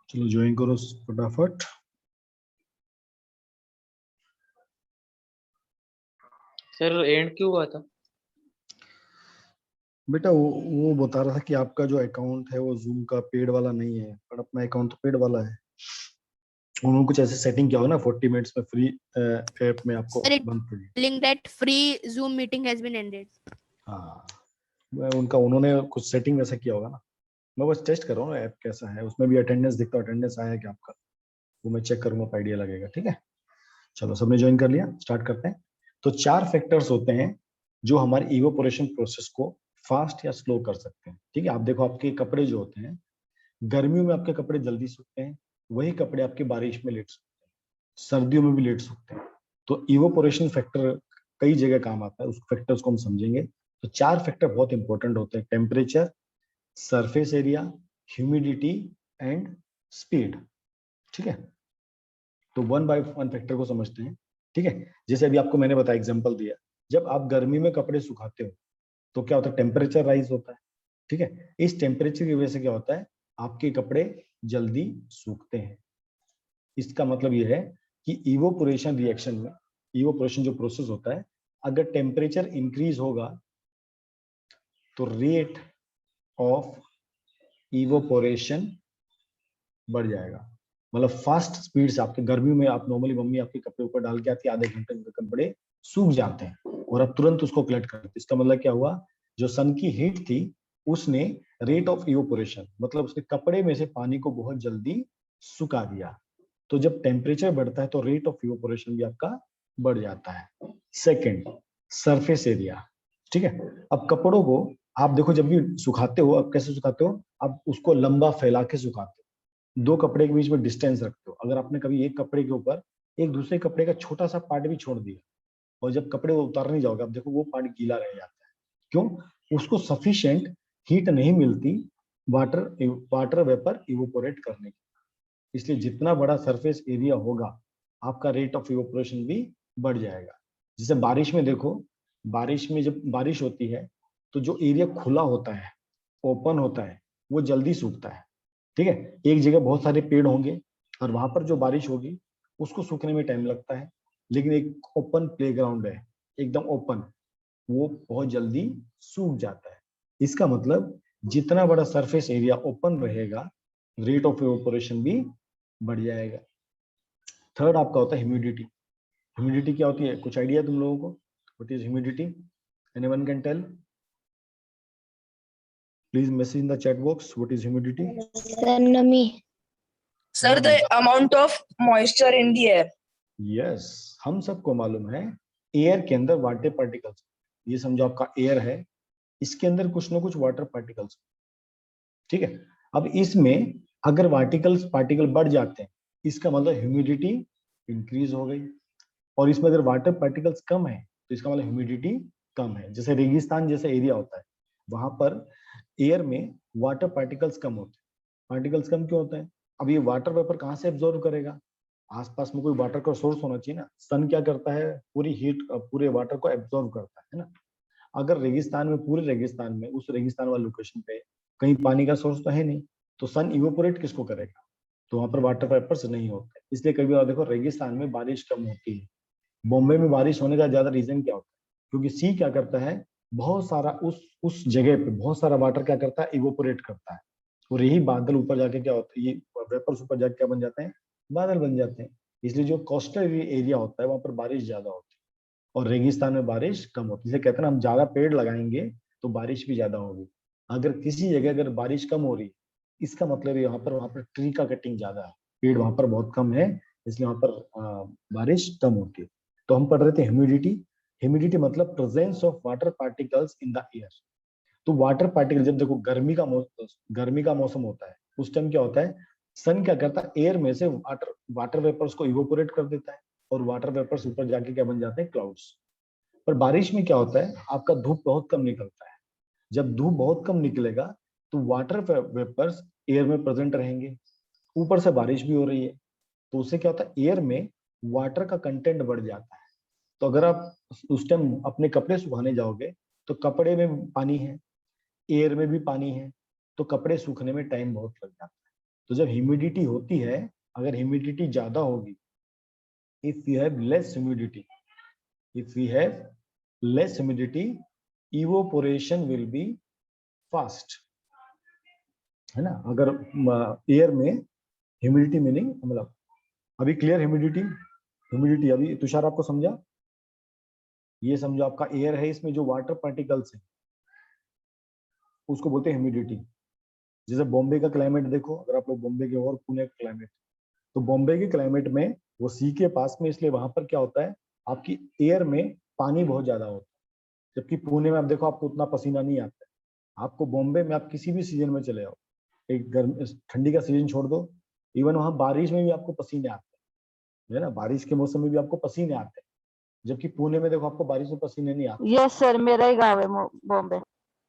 चलो ज्वाइन करो फटाफट। सर एंड क्यों हुआ था? बेटा वो बता रहा था कि आपका जो अकाउंट है वो जूम का पेड वाला नहीं है, पर अपना अकाउंट तो पेड वाला है। उन्होंने कुछ ऐसे सेटिंग किया होगा ना 40 मिनट्स में फ्री ऐप में आपको Sir, it's बंद पड़ी। telling that free Zoom meeting has been ended. हाँ, उन्होंने कुछ सेटिंग वैसा किया होगा ना। मैं बस टेस्ट कर रहा हूँ ऐप कैसा है, उसमें भी अटेंडेंस दिखता है, अटेंडेंस आया है क्या आपका, वो मैं चेक करूंगा, आइडिया लगेगा। ठीक है, चलो सबने ज्वाइन कर लिया, स्टार्ट करते हैं। तो 4 फैक्टर्स होते हैं जो हमारे इवोपोरेशन प्रोसेस को फास्ट या स्लो कर सकते हैं। ठीक है, आप देखो आपके कपड़े जो होते हैं, गर्मियों में आपके कपड़े जल्दी सूखते हैं, वही कपड़े आपके बारिश में लेट सूखते हैं, सर्दियों में भी लेट सूखते हैं। तो इवोपोरेशन फैक्टर कई जगह काम आता है, उस फैक्टर्स को हम समझेंगे। तो 4 फैक्टर बहुत इंपॉर्टेंट होते हैं: temperature, surface area, humidity and speed. ठीक है, तो वन बाय वन फैक्टर को समझते हैं। ठीक है, जैसे अभी आपको मैंने बताया, एग्जांपल दिया, जब आप गर्मी में कपड़े सुखाते हो तो क्या होता है, टेम्परेचर राइज होता है। ठीक है, इस टेम्परेचर की वजह से क्या होता है, आपके कपड़े जल्दी सूखते हैं। इसका मतलब यह है कि इवोपोरेशन रिएक्शन में, इवोपोरेशन जो प्रोसेस होता है, अगर टेम्परेचर इंक्रीज होगा तो रेट ऑफ इवोपोरेशन बढ़ जाएगा। मतलब फास्ट स्पीड से, आपके गर्मी में आप नॉर्मली, मम्मी आपके कपड़े ऊपर डाल के आती है, आधे घंटे में कपड़े सूख जाते हैं और अब तुरंत उसको कलेक्ट करते हैं। इसका मतलब क्या हुआ, जो सन की हीट थी उसने रेट ऑफ इवोपोरेशन, मतलब उसने कपड़े में से पानी को बहुत जल्दी सुखा दिया। तो जब टेम्परेचर बढ़ता है तो रेट ऑफ इवोपोरेशन भी आपका बढ़ जाता है। Second, surface area. ठीक है, अब कपड़ों को आप देखो, जब भी सुखाते हो, अब कैसे सुखाते हो, आप उसको लंबा फैला के सुखाते हो, दो कपड़े के बीच में डिस्टेंस रखते हो। अगर आपने कभी एक कपड़े के ऊपर एक दूसरे कपड़े का छोटा सा पार्ट भी छोड़ दिया और जब कपड़े वो उतारने जाओगे, आप देखो वो पार्ट गीला रह जाता है। क्यों? उसको सफिशिएंट हीट नहीं मिलती वाटर वाटर वेपर इवोपोरेट करने की। इसलिए जितना बड़ा सरफेस एरिया होगा, आपका रेट ऑफ इवोपोरेशन भी बढ़ जाएगा। जैसे बारिश में देखो, बारिश में जब बारिश होती है तो जो एरिया खुला होता है, ओपन होता है, वो जल्दी सूखता है। ठीक है, एक जगह बहुत सारे पेड़ होंगे और वहां पर जो बारिश होगी उसको सूखने में टाइम लगता है, लेकिन एक ओपन प्लेग्राउंड है, एकदम ओपन, वो बहुत जल्दी सूख जाता है। इसका मतलब जितना बड़ा सरफेस एरिया ओपन रहेगा, रेट ऑफ इवोपोरेशन भी बढ़ जाएगा। थर्ड आपका होता है ह्यूमिडिटी। ह्यूमिडिटी क्या होती है, कुछ आइडिया तुम लोगों को? What is humidity? Anyone can tell? Please message in the chat box, what is humidity? नमी। Sir, the amount of moisture in the air. Yes, हम सबको मालूम है एयर के अंदर वाटर पार्टिकल्स, ये समझो आपका एयर है, इसके अंदर कुछ ना कुछ वाटर पार्टिकल्स। ठीक है, अब इसमें अगर पार्टिकल बढ़ जाते हैं, इसका मतलब ह्यूमिडिटी इंक्रीज हो गई, और इसमें अगर वाटर पार्टिकल्स कम है तो इसका मतलब ह्यूमिडिटी कम है। जैसे रेगिस्तान जैसा एरिया होता है, वहां पर एयर में वाटर पार्टिकल्स कम होते हैं। पार्टिकल्स कम क्यों होते हैं? अब ये वाटर वेपर कहाँ से एब्जॉर्व करेगा? आसपास में कोई वाटर का सोर्स होना चाहिए ना। सन क्या करता है, पूरी हीट पूरे वाटर को एब्जॉर्व करता है ना। अगर रेगिस्तान में, पूरे रेगिस्तान में, उस रेगिस्तान वाले लोकेशन पे कहीं पानी का सोर्स तो है नहीं, तो सन इवोपोरेट किसको करेगा? तो वहां पर वाटर वेपर्स नहीं होते। इसलिए कभी आप देखो रेगिस्तान में बारिश कम होती है। बॉम्बे में बारिश होने का ज्यादा रीजन क्या होता है? क्योंकि सी क्या करता है, बहुत सारा उस जगह पे बहुत सारा वाटर क्या करता है, इवोपोरेट करता है। और यही बादल ऊपर जाके क्या होता है, ये वेपर्स ऊपर जाके क्या बन जाते हैं, बादल बन जाते हैं। इसलिए जो कोस्टल एरिया होता है वहां पर बारिश ज्यादा होती है और रेगिस्तान में बारिश कम होती है। इसलिए कहते हैं ना, हम ज्यादा पेड़ लगाएंगे तो बारिश भी ज्यादा होगी। अगर किसी जगह अगर बारिश कम हो रही है, इसका मतलब वहां पर ट्री का कटिंग ज्यादा है, पेड़ वहां पर बहुत कम है, इसलिए वहां पर बारिश कम होती है। तो हम पढ़ रहे थे ह्यूमिडिटी। ह्यूमिडिटी मतलब presence of water particles in the air. तो वाटर पार्टिकल, जब देखो गर्मी का मौसम होता है, उस टाइम क्या होता है, सन क्या करता है, एयर में से वाटर वेपर्स को इवोपोरेट कर देता है और वाटर वेपर्स ऊपर जाके क्या बन जाते हैं, क्लाउड्स। पर बारिश में क्या होता है, आपका धूप बहुत कम निकलता है। जब धूप बहुत कम निकलेगा तो वाटर वेपर्स एयर में प्रेजेंट रहेंगे, ऊपर से बारिश भी हो रही है, तो उससे क्या होता है, एयर में वाटर का कंटेंट बढ़ जाता है। तो अगर आप उस टाइम अपने कपड़े सुखाने जाओगे तो कपड़े में पानी है, एयर में भी पानी है, तो कपड़े सूखने में टाइम बहुत लग जाता है। तो जब ह्यूमिडिटी होती है, अगर ह्यूमिडिटी ज्यादा होगी, if you have less humidity, if we have less humidity, evaporation will be fast, है ना। अगर एयर में ह्यूमिडिटी मीनिंग मतलब अभी क्लियर ह्यूमिडिटी अभी तुषार आपको समझा? ये समझो आपका एयर है, इसमें जो वाटर पार्टिकल्स है उसको बोलते हैं ह्यूमिडिटी। जैसे बॉम्बे का क्लाइमेट देखो, अगर आप लोग बॉम्बे के और पुणे का क्लाइमेट, तो बॉम्बे के क्लाइमेट में वो सी के पास में, इसलिए वहां पर क्या होता है, आपकी एयर में पानी बहुत ज्यादा होता है। जबकि पुणे में आप देखो आपको उतना पसीना नहीं आता है। आपको बॉम्बे में आप किसी भी सीजन में चले जाओ, एक गर्म ठंडी का सीजन छोड़ दो, इवन वहां बारिश में भी आपको पसीने आते हैं, है ना, बारिश के मौसम में भी आपको पसीने आते हैं। जबकि पुणे में देखो आपको बारिश में पसीने नहीं आते। यस सर, मेरा ही गाँव है बॉम्बे।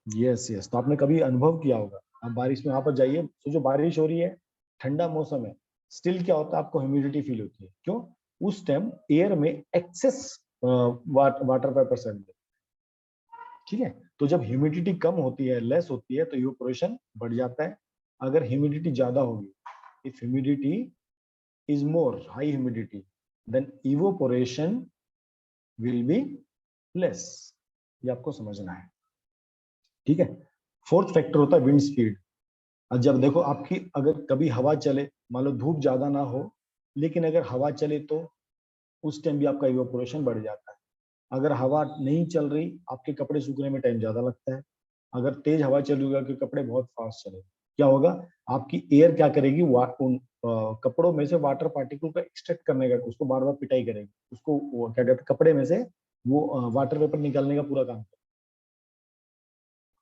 यस यस, तो आपने कभी अनुभव किया होगा, आप बारिश में वहां पर जाइए, सोचो बारिश हो रही है, ठंडा मौसम है, स्टिल क्या होता है, आपको ह्यूमिडिटी फील होती है। क्यों? उस टाइम एयर में एक्सेस वाटर वेपर परसेंट, ठीक है। तो जब ह्यूमिडिटी कम होती है, लेस होती है, तो इवेपोरेशन बढ़ जाता है। अगर ह्यूमिडिटी ज्यादा होगी, if humidity is more, high humidity, then evaporation will be less. ये आपको समझना है, ठीक है। फोर्थ फैक्टर होता है विंड स्पीड। अब जब देखो आपकी अगर कभी हवा चले, मान लो धूप ज्यादा ना हो, लेकिन अगर हवा चले तो उस टाइम भी आपका इवेपोरेशन बढ़ जाता है। अगर हवा नहीं चल रही, आपके कपड़े सूखने में टाइम ज्यादा लगता है। अगर तेज हवा चल रही है, आपके कपड़े बहुत फास्ट चले, क्या होगा, आपकी एयर क्या करेगी, उन कपड़ों में से वाटर पार्टिकल को एक्सट्रैक्ट करने का, उसको बार बार पिटाई करेगी, उसको क्या कहते हैं, कपड़े में से वो वाटर वेपर निकालने का पूरा काम,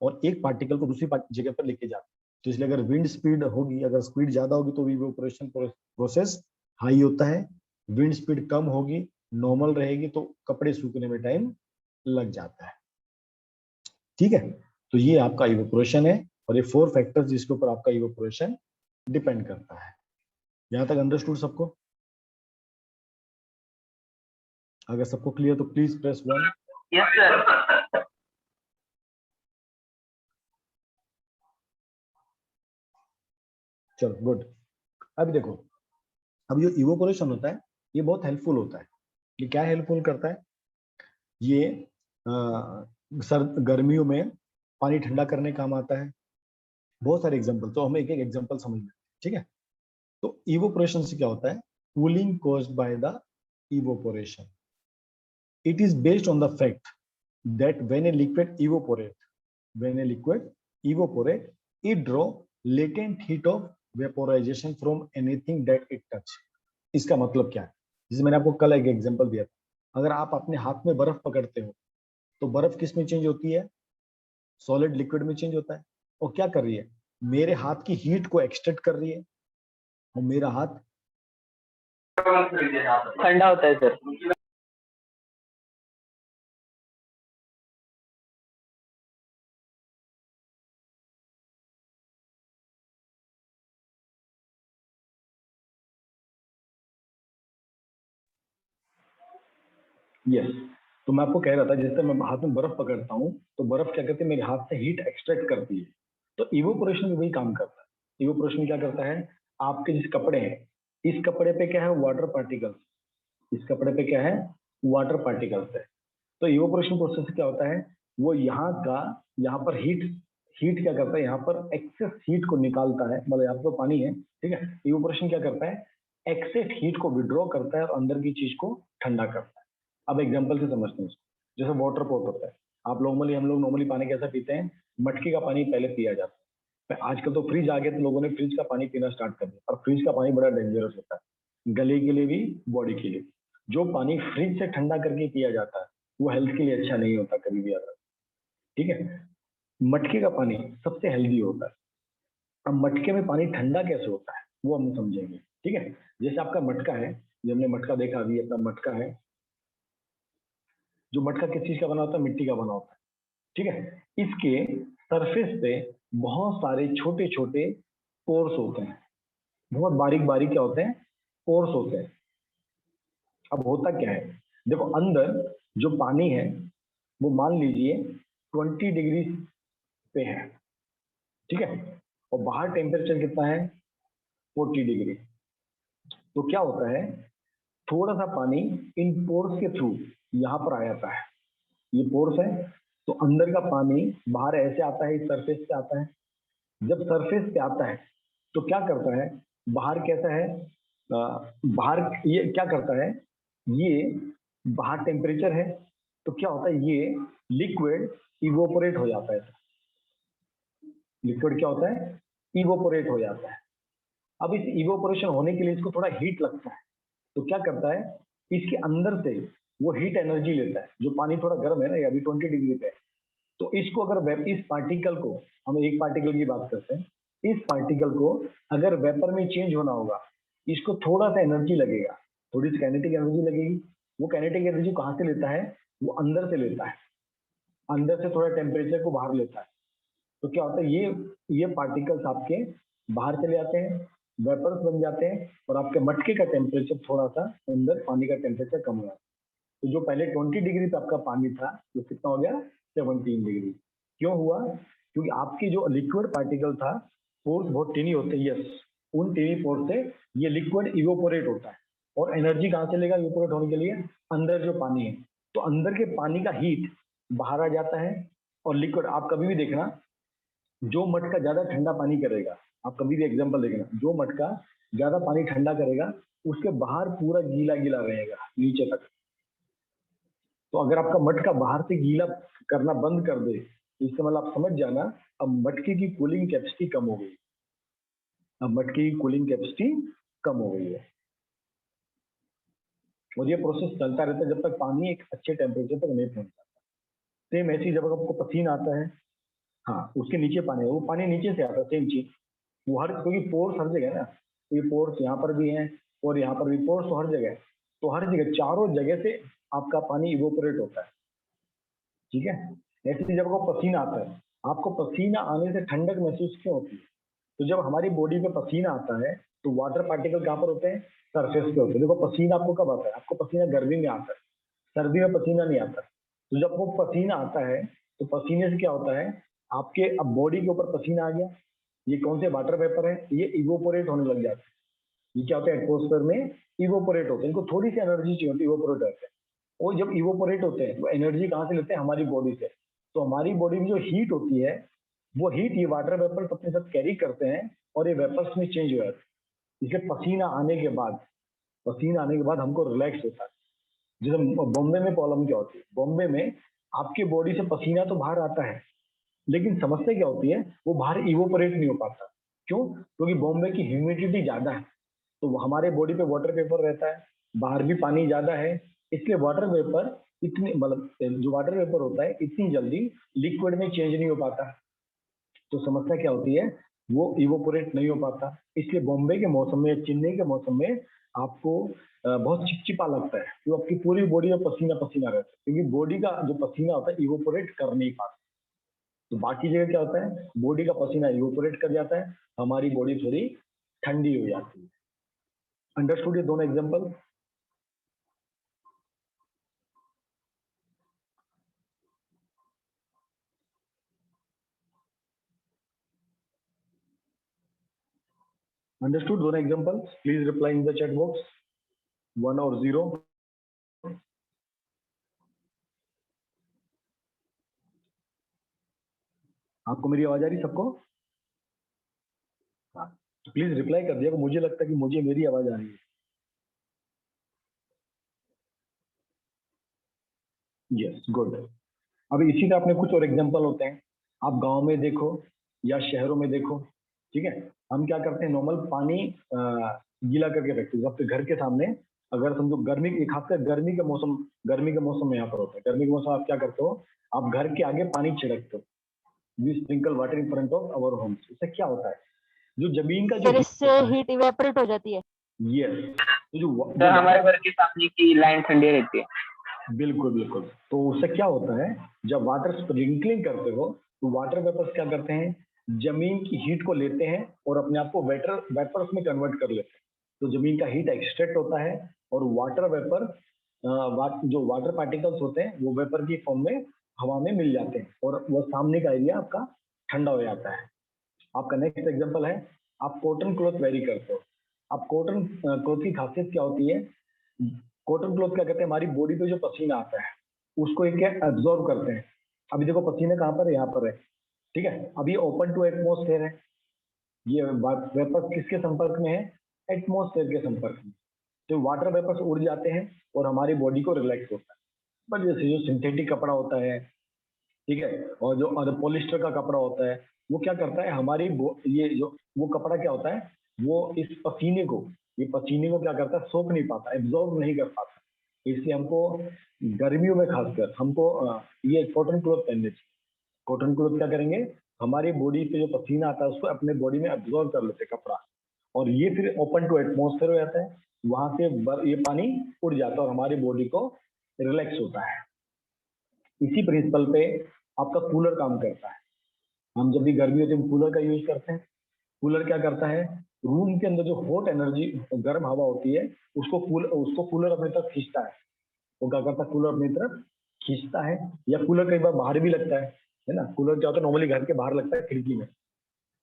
और एक पार्टिकल को दूसरी जगह पर लेके जाता है। तो इसलिए अगर विंड स्पीड होगी, अगर स्पीड ज्यादा होगी तो इवेपोरेशन प्रोसेस हाई होता है। विंड स्पीड कम होगी, नॉर्मल रहेगी, तो कपड़े सूखने में टाइम लग जाता है, ठीक है। तो ये आपका इवेपोरेशन है, और ये 4 फैक्टर्स जिसके ऊपर आपका इवेपोरेशन डिपेंड करता है। यहां तक अंडरस्टूड सबको? अगर सबको क्लियर तो प्लीज प्रेस 1। Yes sir. चलो गुड। अब देखो, अब ये इवेपोरेशन होता है, ये बहुत हेल्पफुल होता है। ये क्या हेल्पफुल करता है, ये गर्मियों में पानी ठंडा करने काम आता है। बहुत सारे एग्जांपल, तो हम एक एक एग्जांपल समझ लेते हैं, ठीक है। तो इवेपोरेशन से क्या होता है, cooling caused by the evaporation. It is based on the fact that when a liquid evaporate, it draw latent heat of vaporization from anything that it touch। इसका मतलब क्या है, जैसे मैंने आपको कल एक एग्जांपल दिया था, अगर आप अपने हाथ में बर्फ पकड़ते हो, तो बर्फ किस में चेंज होती है, सॉलिड लिक्विड में चेंज होता है। और क्या कर रही है, मेरे हाथ की हीट को एक्सट्रैक्ट कर रही है, और मेरा हाथ ठंडा होता है सर। यस, तो मैं आपको कह रहा था, जैसे मैं हाथ में बर्फ पकड़ता हूँ, तो बर्फ क्या करती है, मेरे हाथ से हीट एक्सट्रैक्ट करती है। तो इवोपोरेशन भी वही काम करता है। इवोपोरेशन क्या करता है, आपके जिस कपड़े हैं, इस कपड़े पे क्या है, वाटर पार्टिकल्स, इस कपड़े पे क्या है, वाटर पार्टिकल्स है। तो इवोपोरेशन प्रोसेस क्या होता है, वो यहाँ पर हीट क्या करता है, यहाँ पर एक्सेस हीट को निकालता है, मतलब यहाँ पर पानी है, ठीक है। इवोपोरेशन क्या करता है, एक्सेस हीट को विड्रॉ करता है और अंदर की चीज को ठंडा करता है। अब एग्जांपल से समझते हैं इसको। जैसे वाटर पॉट होता है, हम लोग नॉर्मली पानी कैसा पीते हैं, मटके का पानी पहले पिया जाता है। आजकल तो फ्रिज आ गया, तो लोगों ने फ्रिज का पानी पीना स्टार्ट कर दिया, और फ्रिज का पानी बड़ा डेंजरस होता है, गले के लिए भी, बॉडी के लिए। जो पानी फ्रिज से ठंडा करके पिया जाता है, वो हेल्थ के लिए अच्छा नहीं होता, कभी भी याद रखना, ठीक है। मटके का पानी सबसे हेल्दी होता है। अब मटके में पानी ठंडा कैसे होता है, वो हम समझेंगे, ठीक है। जैसे आपका मटका है, जो हमने मटका देखा, अभी अपना मटका है, जो मटका किस चीज का बना होता है, मिट्टी का बना होता है, ठीक है। इसके सरफेस पे बहुत सारे छोटे छोटे पोर्स होते हैं, बहुत बारीक बारीक क्या होते हैं, पोर्स होते हैं। अब होता क्या है, देखो अंदर जो पानी है, वो मान लीजिए 20 डिग्री पे है, ठीक है, और बाहर टेम्परेचर कितना है, 40 डिग्री। तो क्या होता है, थोड़ा सा पानी इन पोर्स के थ्रू यहाँ पर आ जाता है, ये पोर्स है, तो अंदर का पानी बाहर ऐसे आता है, इस सरफेस पे आता है। जब सरफेस पे आता है तो क्या करता है, बाहर कैसा है, बाहर ये क्या करता है, ये बाहर टेम्परेचर है, तो क्या होता है, ये लिक्विड इवोपोरेट हो जाता है। लिक्विड क्या होता है, इवोपोरेट हो जाता है। अब इस इवोपोरेशन होने के लिए इसको थोड़ा हीट लगता है, तो क्या करता है, इसके अंदर से वो हीट एनर्जी लेता है। जो पानी थोड़ा गर्म है ना, ये अभी 20 डिग्री पे है, तो इसको अगर इस पार्टिकल को, हम एक पार्टिकल की बात करते हैं, इस पार्टिकल को अगर वेपर में चेंज होना होगा, इसको थोड़ा सा एनर्जी लगेगा, थोड़ी सी काइनेटिक एनर्जी लगेगी। वो काइनेटिक एनर्जी कहाँ से लेता है, वो अंदर से लेता है, अंदर से थोड़ा टेम्परेचर को बाहर लेता है। तो क्या होता है, ये पार्टिकल्स आपके बाहर चले आते हैं, वेपर्स बन जाते हैं, और आपके मटके का टेम्परेचर थोड़ा सा अंदर पानी का टेम्परेचर कम हो जाता है। तो जो पहले 20 डिग्री पे आपका पानी था, वो कितना हो गया, 17 डिग्री। क्यों हुआ, क्योंकि आपकी जो लिक्विड पार्टिकल था, पोर्स बहुत टीनी होते हैं, यस, उन टीनी पोर्स से ये लिक्विड इवोपोरेट होता है। और एनर्जी कहाँ से लेगा इवोपोरेट होने के लिए, अंदर जो पानी है, तो अंदर के पानी का हीट बाहर आ जाता है। और लिक्विड, आप कभी भी देखना, जो मटका ज्यादा ठंडा पानी करेगा, आप कभी भी एग्जांपल देखना, जो मटका ज्यादा पानी ठंडा करेगा, उसके बाहर पूरा गीला गीला रहेगा नीचे तक। तो अगर आपका मटका बाहर से गीला करना बंद कर दे, इससे मतलब आप समझ जाना, अब मटके की कूलिंग कैपेसिटी कम हो गई, अब मटके की कूलिंग कैपेसिटी कम हो गई है। और ये प्रोसेस चलता रहता है जब तक पानी एक अच्छे टेम्परेचर तक नहीं पहुंच जाता। सेम ऐसी जब आपको पसीना आता है, हाँ, उसके नीचे पानी है, वो पानी नीचे से आता है, सेम चीज। वो हर, क्योंकि पोर्स हर जगह है ना, ये पोर्स यहाँ पर भी हैं और यहाँ पर भी पोर्स, तो हर जगह है, तो हर जगह चारों जगह से आपका पानी इवोपोरेट होता है, ठीक है। ऐसे जब आपको पसीना आता है, आपको पसीना आने से ठंडक महसूस क्यों होती है, तो जब हमारी बॉडी पे पसीना आता है, तो वाटर पार्टिकल कहाँ पर होते हैं, सरफेस पे होते हैं। देखो पसीना आपको कब आता है, आपको पसीना गर्मी में आता है, सर्दी में पसीना नहीं आता। तो जब वो पसीना आता है, तो पसीने से क्या होता है, आपके अब बॉडी के ऊपर पसीना आ गया, ये कौन से वाटर वेपर है, ये इवोपोरेट होने लग जाते हैं। ये क्या होता है, एटमोस्फेयर में इवोपोरेट होते हैं, इनको थोड़ी सी एनर्जी चाहिए होती है, इवोपोरेट होते हैं। वो जब इवोपोरेट होते हैं, वो एनर्जी कहाँ से लेते हैं, हमारी बॉडी से। तो हमारी बॉडी में जो हीट होती है, वो हीट ये वाटर वेपर्स अपने साथ कैरी करते हैं, और ये वेपर्स में चेंज हो जाते हैं। इसलिए पसीना आने के बाद हमको रिलैक्स होता है। जैसे बॉम्बे में प्रॉब्लम क्या होती है, बॉम्बे में आपके बॉडी से पसीना तो बाहर आता है, लेकिन समस्या क्या होती है, वो बाहर इवोपोरेट नहीं हो पाता। क्यों, क्योंकि बॉम्बे की ह्यूमिडिटी ज्यादा है, तो हमारे बॉडी पे वाटर वेपर रहता है, बाहर भी पानी ज्यादा है, इसलिए वाटर वेपर इतनी, मतलब जो वाटर वेपर होता है, इतनी जल्दी लिक्विड में चेंज नहीं हो पाता। तो समस्या क्या होती है, वो इवोपोरेट नहीं हो पाता। इसलिए बॉम्बे के मौसम में, चेन्नई के मौसम में आपको बहुत चिपचिपा लगता है, तो आपकी पूरी बॉडी में पसीना पसीना रहता है, क्योंकि बॉडी का जो पसीना होता है इवोपोरेट कर नहीं पाता। तो बाकी जगह क्या होता है, बॉडी का पसीना इवोपोरेट कर जाता है, हमारी बॉडी थोड़ी ठंडी हो जाती है। अंडरस्टूड ये दोनों एग्जांपल? अंडरस्टूड दोनों example? Please reply in the chat box, 1 और 0। आपको मेरी आवाज आ रही सबको? प्लीज रिप्लाई कर दिया, मुझे लगता है कि मुझे मेरी आवाज आ रही है। Yes, good. अब इसी का अपने कुछ और एग्जांपल होते हैं, आप गांव में देखो या शहरों में देखो, ठीक है। हम क्या करते हैं, नॉर्मल पानी गीला करके रखते हैं अपने घर के सामने। अगर समझो गर्मी, एक हफ्ते गर्मी के मौसम में यहाँ पर होता है, गर्मी के मौसम आप क्या करते हो, आप घर के आगे पानी छिड़कते हो, we sprinkle water in front of our homes. इससे क्या होता है, जो जमीन का जो फिर इससे हीट इवेपोरेट हो जाती है। यस, तो सर हमारे घर के सामने की लाइन ठंडी रहती है। बिल्कुल बिल्कुल। तो उससे क्या होता है, जब वाटर स्प्रिंकलिंग करते हो, तो वाटर वेपर्स क्या करते हैं, जमीन की हीट को लेते हैं और अपने आप को वेपर्स में कन्वर्ट कर लेते हैं। तो जमीन का हीट एक्सट्रैक्ट होता है, और वाटर वेपर, जो वाटर पार्टिकल्स होते हैं, वो वेपर की फॉर्म में हवा में मिल जाते हैं, और वो सामने का एरिया आपका ठंडा हो जाता है। आपका नेक्स्ट एग्जांपल है आप कॉटन क्लॉथ वेरी करते हो। आप कॉटन क्लॉथ की खासियत क्या होती है, कॉटन क्लॉथ क्या करते हैं, हमारी बॉडी पे जो पसीना आता है उसको एक एब्जॉर्ब करते हैं। अभी देखो पसीना कहाँ पर है, यहाँ पर है, ठीक है। अभी ओपन टू एटमोस्फेयर है, ये वेपर्स किसके संपर्क में है, एटमोस्फेयर के संपर्क में। तो वाटर वेपर्स उड़ जाते हैं और हमारी बॉडी को रिलैक्स होता है। पर जैसे जो सिंथेटिक कपड़ा होता है, ठीक है, और जो पॉलिस्टर का कपड़ा होता है, वो क्या करता है, हमारी ये जो वो कपड़ा क्या होता है, वो इस पसीने को, ये पसीने को क्या करता है, सोख नहीं पाता, एब्जॉर्ब नहीं कर पाता। इसलिए हमको गर्मियों में खासकर हमको ये कॉटन क्लॉथ पहनने चाहिए। कॉटन क्लॉथ क्या करेंगे, हमारी बॉडी पे जो पसीना आता है उसको अपने बॉडी में एब्जॉर्ब कर लेते हैं कपड़ा, और ये फिर ओपन टू एटमोस्फेयर हो जाता है, वहां से ये पानी उड़ जाता है और हमारी बॉडी को रिलैक्स होता है। इसी प्रिंसिपल पे आपका कूलर काम करता है। हम जब भी गर्मी होती है कूलर का यूज करते हैं। कूलर क्या करता है, रूम के अंदर जो हॉट एनर्जी, गर्म हवा होती है, उसको कूलर अपनी तरफ खींचता है। वो क्या करता है, कूलर अपनी तरफ खींचता है। या कूलर कई बार बाहर भी लगता है ना। कूलर क्या होता है, नॉर्मली घर के बाहर लगता है खिड़की में,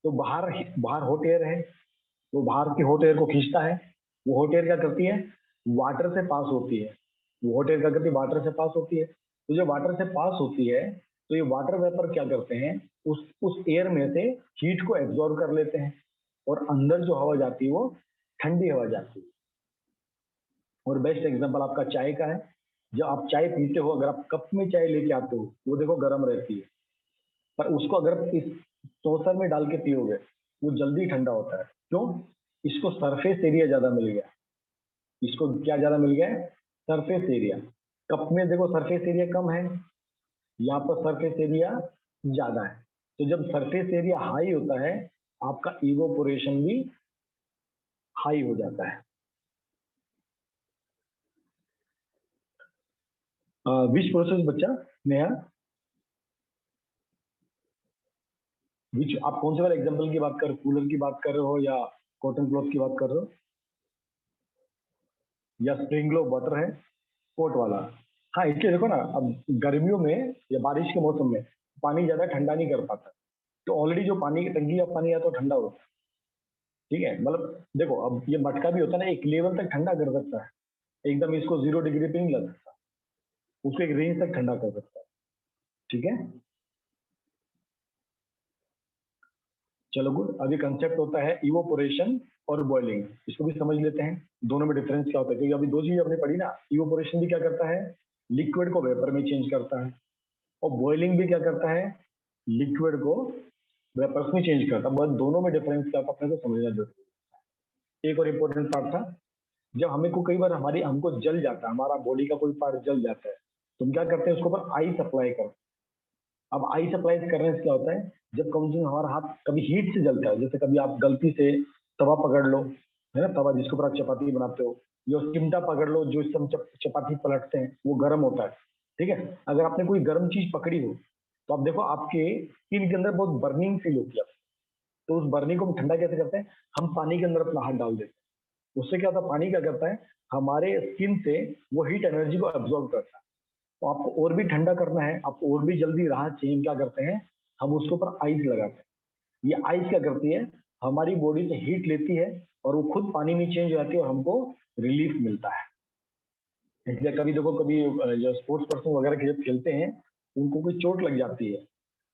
तो बाहर बाहर हॉट एयर है, तो बाहर की हॉट एयर को खींचता है। वो हॉट एयर क्या करती है, वाटर से पास होती है। वो हॉट एयर क्या करती है, वाटर से पास होती है। तो जब वाटर से पास होती है तो ये वाटर वेपर क्या करते हैं, उस एयर में से हीट को एब्जॉर्ब कर लेते हैं, और अंदर जो हवा जाती है वो ठंडी हवा जाती है। और बेस्ट एग्जांपल आपका चाय का है। जब आप चाय पीते हो, अगर आप कप में चाय लेके आते हो, वो देखो गर्म रहती है, पर उसको अगर इस टोस्टर में डाल के पियोगे, वो जल्दी ठंडा होता है। क्यों, इसको सरफेस एरिया ज्यादा मिल गया। इसको क्या ज्यादा मिल गया है, सरफेस एरिया। कप में देखो सरफेस एरिया कम है, यहाँ पर सरफेस एरिया ज्यादा है। तो जब सरफेस एरिया हाई होता है, आपका इवोपोरेशन भी हाई हो जाता है। विच प्रोसेस बच्चा, नेहा, विच, आप कौन से वाले एग्जांपल की बात कर रहे हो, कूलर की बात कर रहे हो या कॉटन क्लॉथ की बात कर रहे हो, या स्प्रिंग ग्लो वाटर है कोट वाला। हाँ, इसलिए देखो ना, अब गर्मियों में या बारिश के मौसम में पानी ज्यादा ठंडा नहीं कर पाता, तो ऑलरेडी जो पानी की टंकी का पानी है तो ठंडा होता है। ठीक है, मतलब देखो अब ये मटका भी होता है ना, एक लेवल तक ठंडा कर सकता है, एकदम इसको 0 डिग्री पे नहीं लग सकता, उसको एक रेंज तक ठंडा कर सकता है। ठीक है, चलो गुड। अभी कंसेप्ट होता है इवोपोरेशन और बॉइलिंग, इसको भी समझ लेते हैं, दोनों में डिफरेंस क्या होता है। क्योंकि अभी दो चीज आपने पढ़ी ना, इवोपोरेशन भी क्या करता है, लिक्विड को वेपर में चेंज करता है, और बॉइलिंग भी क्या करता है, लिक्विड को वेपर्स में चेंज करता है। बस दोनों में डिफरेंस क्या होता है अपने को समझना जरूरी है। एक और इम्पोर्टेंट पार्ट था, जब हमें को कई बार हमको जल जाता है, हमारा बॉडी का कोई पार्ट जल जाता है, तो हम क्या करते हैं, उसके ऊपर आइस अप्लाई करते हैं। अब आई सप्लाई करने से क्या होता है, जब कम से कम हमारा हाथ कभी हीट से जलता है, जैसे कभी आप गलती से तवा पकड़ लो, है ना, तवा जिसके ऊपर आप चपाती बनाते हो, या चिमटा पकड़ लो जो इससे हम चपाती पलटते हैं, वो गर्म होता है। ठीक है, अगर आपने कोई गर्म चीज पकड़ी हो, तो आप देखो आपके स्किन के अंदर बहुत बर्निंग फील होती है। तो उस बर्निंग को हम ठंडा कैसे करते हैं, हम पानी के अंदर अपना हाथ डाल देते हैं। उससे क्या होता है, पानी क्या करता है, हमारे स्किन से वो हीट एनर्जी को एब्जॉर्ब करता है। तो आपको और भी ठंडा करना है, आपको और भी जल्दी राहत चाहिए, क्या करते हैं, हम उसके ऊपर आइस लगाते हैं। ये आइस क्या करती है, हमारी बॉडी से हीट लेती है और वो खुद पानी में चेंज हो जाती है और हमको रिलीफ मिलता है। इसलिए कभी देखो, कभी जो स्पोर्ट्स पर्सन वगैरह के जब खेलते हैं, उनको कोई चोट लग जाती है,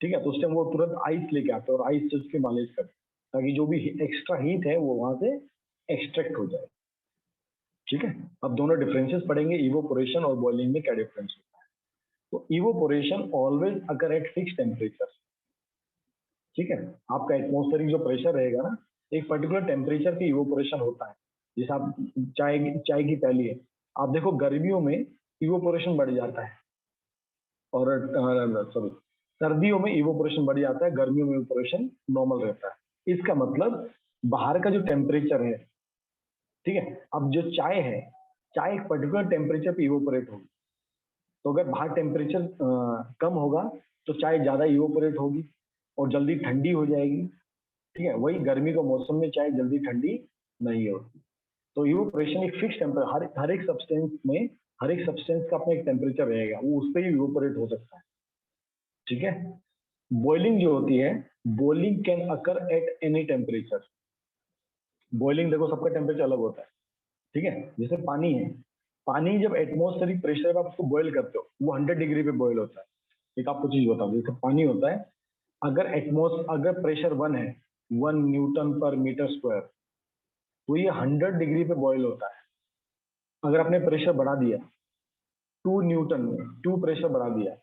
ठीक है, तो उस टाइम वो तुरंत आइस लेके आते हैं और आइस से उसकी मालिश करते हैं, ताकि जो भी एक्स्ट्रा हीट है वो वहां से एक्सट्रैक्ट हो जाए। ठीक है, अब दोनों डिफरेंसेस पढ़ेंगे, इवोपोरेशन और बॉइलिंग में क्या डिफरेंस है। तो evaporation always occur at fix temperature. ठीक है, आपका एटमोस्फेरिक जो प्रेशर रहेगा ना, एक पर्टिकुलर टेम्परेचर पे इवोपोरेशन होता है। जैसे आप चाय की प्याली है, आप देखो गर्मियों में इवोपोरेशन बढ़ जाता है, और सॉरी, सर्दियों में इवोपोरेशन बढ़ जाता है, गर्मियों में इवोपोरेशन नॉर्मल रहता है। इसका मतलब बाहर का जो टेम्परेचर है, ठीक है, अब जो चाय है, चाय एक पर्टिकुलर टेम्परेचर पे इवोपोरेट होगी। तो अगर बाहर टेम्परेचर कम होगा तो चाय ज्यादा इवोपोरेट होगी और जल्दी ठंडी हो जाएगी। ठीक है, वही गर्मी के मौसम में चाय जल्दी ठंडी नहीं होती। तो इवोपोरेशन एक फिक्स टेम्परेचर, हर एक सब्सटेंस में, हर एक सब्सटेंस का अपना एक टेम्परेचर रहेगा, वो उस पर ही इवोपोरेट हो सकता है। ठीक है, बॉइलिंग जो होती है, boiling can occur at any temperature. Boiling देखो सबका टेम्परेचर अलग होता है, ठीक है। जैसे पानी है, पानी जब एटमॉस्फेरिक प्रेशर पे आप उसको बॉयल करते हो वो 100 डिग्री पे बॉयल होता है। एक आपको चीज बताऊं, जैसे पानी होता है, अगर प्रेशर 1 है, 1 न्यूटन पर मीटर स्क्वायर, तो ये 100 डिग्री पे बॉयल होता है। अगर आपने प्रेशर बढ़ा दिया 2 न्यूटन में, 2 प्रेशर बढ़ा दिया,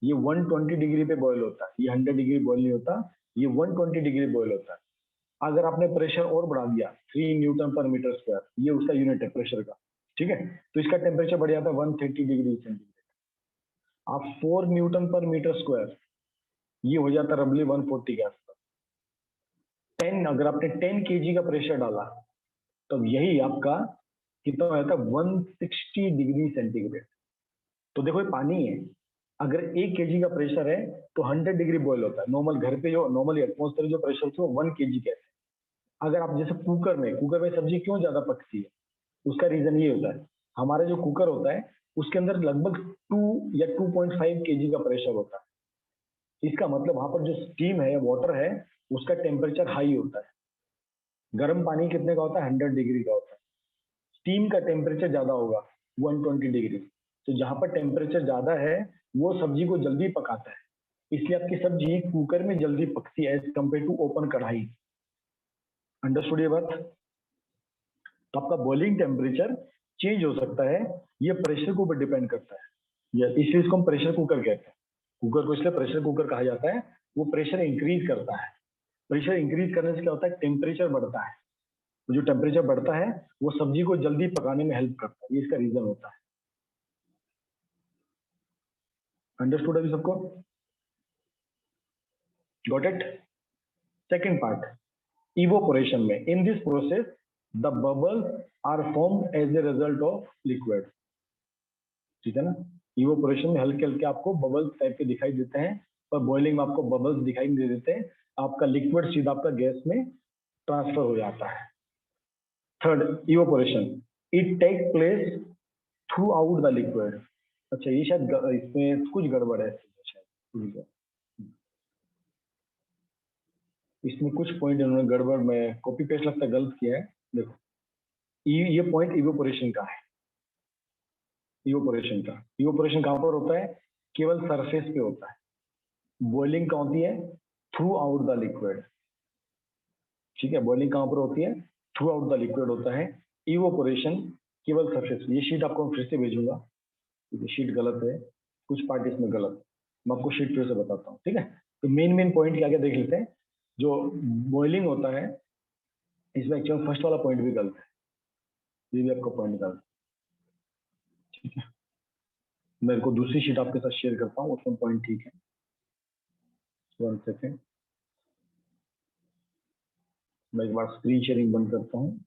ये 120 डिग्री पे बॉयल होता है। ये 100 डिग्री बॉयल नहीं होता, ये 120 डिग्री बॉयल होता है। अगर आपने प्रेशर और बढ़ा दिया 3 न्यूटन पर मीटर स्क्वायर, ये उसका यूनिट है प्रेशर का, ठीक है, तो इसका टेम्परेचर बढ़ जाता है 130 डिग्री सेंटीग्रेड। आप 4 न्यूटन पर मीटर स्क्वायर, ये हो जाता है रबली 140 के आसपास। 10, अगर आपने 10 केजी का प्रेशर डाला तो यही आपका कितना हो जाता है 160 डिग्री सेंटीग्रेड। तो देखो ये पानी है, अगर 1 केजी का प्रेशर है तो 100 डिग्री बॉयल होता है। नॉर्मल घर पे जो नॉर्मली एटमॉस्फेयर जो प्रेशर थे वो 1 केजी के। अगर आप जैसे कुकर में सब्जी क्यों ज्यादा पकती है, उसका रीजन ये होता है, हमारा जो कुकर होता है उसके अंदर लगभग 2 या 2.5 केजी का प्रेशर होता है। इसका मतलब वहां पर जो स्टीम है, वाटर है, उसका टेम्परेचर हाई होता है। गर्म पानी कितने का होता है, 100 डिग्री का होता है। स्टीम का टेम्परेचर ज्यादा होगा, 120 डिग्री। तो जहां पर टेम्परेचर ज्यादा है वो सब्जी को जल्दी पकाता है, इसलिए आपकी सब्जी कुकर में जल्दी पकती है एज कम्पेयर टू ओपन कढ़ाई। अंडरस्टूड ये बात? तो आपका बॉइलिंग टेम्परेचर चेंज हो सकता है, ये प्रेशर के ऊपर डिपेंड करता है। इसलिए इसको हम प्रेशर कुकर कहते हैं। कुकर को इसलिए प्रेशर कुकर कहा जाता है, वो प्रेशर इंक्रीज करता है। प्रेशर इंक्रीज करने से क्या होता है, टेम्परेचर बढ़ता है। तो जो टेम्परेचर बढ़ता है वो सब्जी को जल्दी पकाने में हेल्प करता है, ये इसका रीजन होता है। अंडरस्टूड अभी सबको? Got it? Second part, evaporation में, in this process the bubbles are formed as a result of liquid. ठीक है ना? इवोपोरेशन में हल्के हल्के आपको बबल्स टाइप के दिखाई देते हैं, पर बॉइलिंग में आपको बबल्स दिखाई नहीं देते। आपका लिक्विड सीधा आपका गैस में ट्रांसफर हो जाता है। Third, evaporation, it take place throughout the liquid. अच्छा, ये शायद इसमें कुछ गड़बड़ है शायद, इसमें कुछ पॉइंट इन्होंने गड़बड़ में कॉपी पेस्ट लगता है गलत किया है। देखो ये पॉइंट इवोपोरेशन का है। इवोपोरेशन कहां पर होता है, केवल सरफेस पे होता है। बॉइलिंग कहां होती है, थ्रू आउट द लिक्विड। ठीक है, बॉइलिंग कहां पर होती है, थ्रू आउट द लिक्विड होता है। इवोपोरेशन केवल सरफेस। ये शीट आपको फिर से भेजूंगा, क्योंकि शीट गलत है, कुछ पार्ट इसमें गलत। मैं आपको शीट फिर से बताता हूँ, ठीक है। तो मेन पॉइंट क्या क्या देख लेते हैं। जो बॉइलिंग होता है इसमें एक्चुअली फर्स्ट वाला पॉइंट भी गलत है, ये भी आपका पॉइंट गलत है, ठीक है। मेरे को दूसरी शीट आपके साथ शेयर करता हूँ, उसमें पॉइंट ठीक है। 1 सेकेंड, मैं एक बार स्क्रीन शेयरिंग बंद करता हूँ।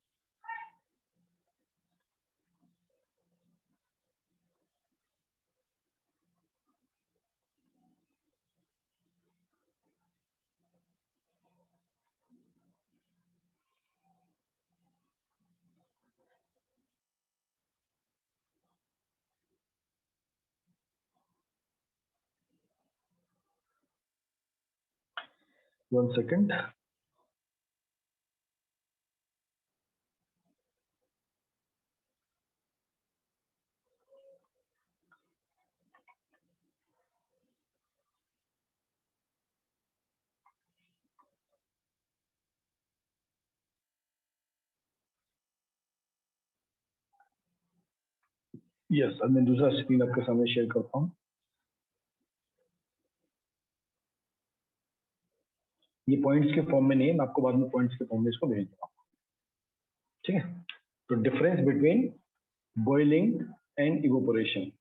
वन सेकेंड, यस, अब मैं दूसरा स्क्रीन आपके सामने शेयर करता हूँ। ये पॉइंट्स के फॉर्म में नहीं है, मैं आपको बाद में पॉइंट्स के फॉर्म में इसको भेज दूंगा, ठीक है। तो difference between boiling and evaporation.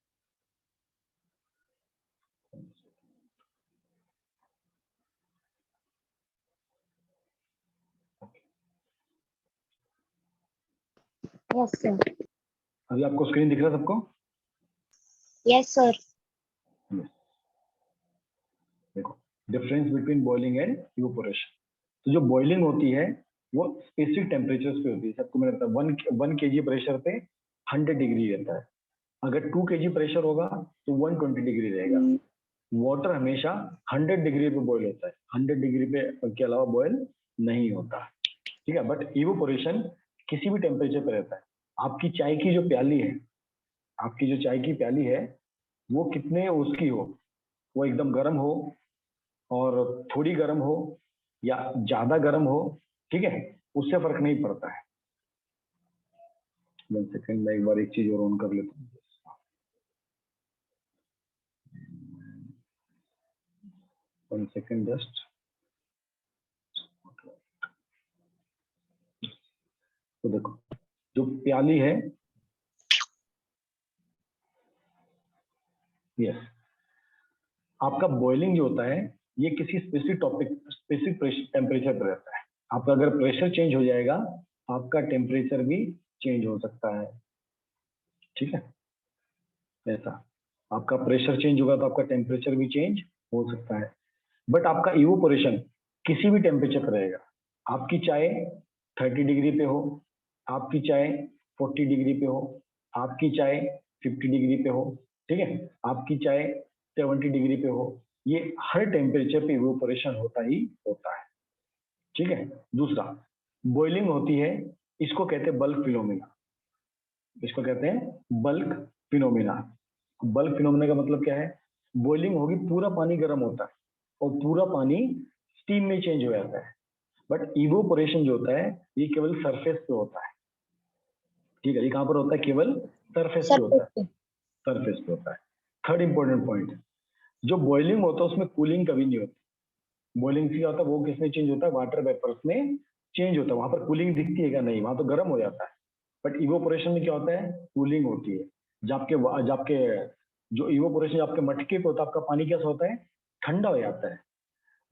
Yes sir. अभी आपको स्क्रीन दिख रहा है सबको? Yes sir. देखो, difference between boiling and evaporation. तो जो बॉइलिंग होती है वो स्पेसिफिक टेम्परेचर्स पे होती है। आपको मैंने बताया 1 केजी प्रेशर पे 100 डिग्री रहता है। अगर 2 केजी प्रेशर होगा तो 120 डिग्री रहेगा। वाटर हमेशा 100 डिग्री पे बॉयल होता है, 100 डिग्री पे के अलावा बॉयल नहीं होता। ठीक है, बट इवोपोरेशन किसी भी टेम्परेचर पे रहता है। आपकी चाय की जो प्याली है, आपकी जो चाय की प्याली है वो कितने उसकी हो, वो एकदम गर्म हो और थोड़ी गर्म हो या ज्यादा गर्म हो, ठीक है, उससे फर्क नहीं पड़ता है। 1 सेकंड, मैं एक बार एक चीज और ऑन कर लेता हूँ। 1 सेकंड जस्ट। तो देखो जो प्याली है, यस, आपका बॉइलिंग जो होता है ये किसी स्पेसिफिक टेम्परेचर पर रहता है। आपका अगर प्रेशर चेंज हो जाएगा आपका टेम्परेचर भी चेंज हो सकता है, ठीक है, ऐसा। आपका प्रेशर चेंज होगा तो आपका टेम्परेचर भी चेंज हो सकता है, बट आपका इवोपोरेशन किसी भी टेम्परेचर पर रहेगा। आपकी चाय 30 डिग्री पे हो, आपकी चाय 40 डिग्री पे हो, आपकी चाय 50 डिग्री पे हो, ठीक है, आपकी चाय 70 डिग्री पे हो, ये हर टेम्परेचर पे इवोपोरेशन होता ही होता है, ठीक है। दूसरा, बॉइलिंग होती है, इसको कहते हैं बल्क फिनोमिना। इसको कहते हैं बल्क फिनोमिना। बल्क फिनोमिना का मतलब क्या है? बॉइलिंग होगी, पूरा पानी गर्म होता है और पूरा पानी स्टीम में चेंज हो जाता है, बट इवोपोरेशन जो होता है ये केवल सरफेस पे होता है, ठीक है। ये कहां पर होता है? केवल सरफेस पे होता है, सरफेस पे होता है। थर्ड इंपॉर्टेंट पॉइंट, जो बॉइलिंग होता है उसमें कूलिंग कभी नहीं होती। बॉइलिंग से क्या होता है, वो किसमें चेंज होता है? वाटर वेपर्स में चेंज होता है। वहां पर कूलिंग दिखती है क्या? नहीं, वहां तो गर्म हो जाता है। बट इवोपोरेशन में क्या होता है? कूलिंग होती है। जबकि जो इवोपोरेशन आपके मटके पे होता है, आपका पानी कैसा होता है? ठंडा हो जाता है।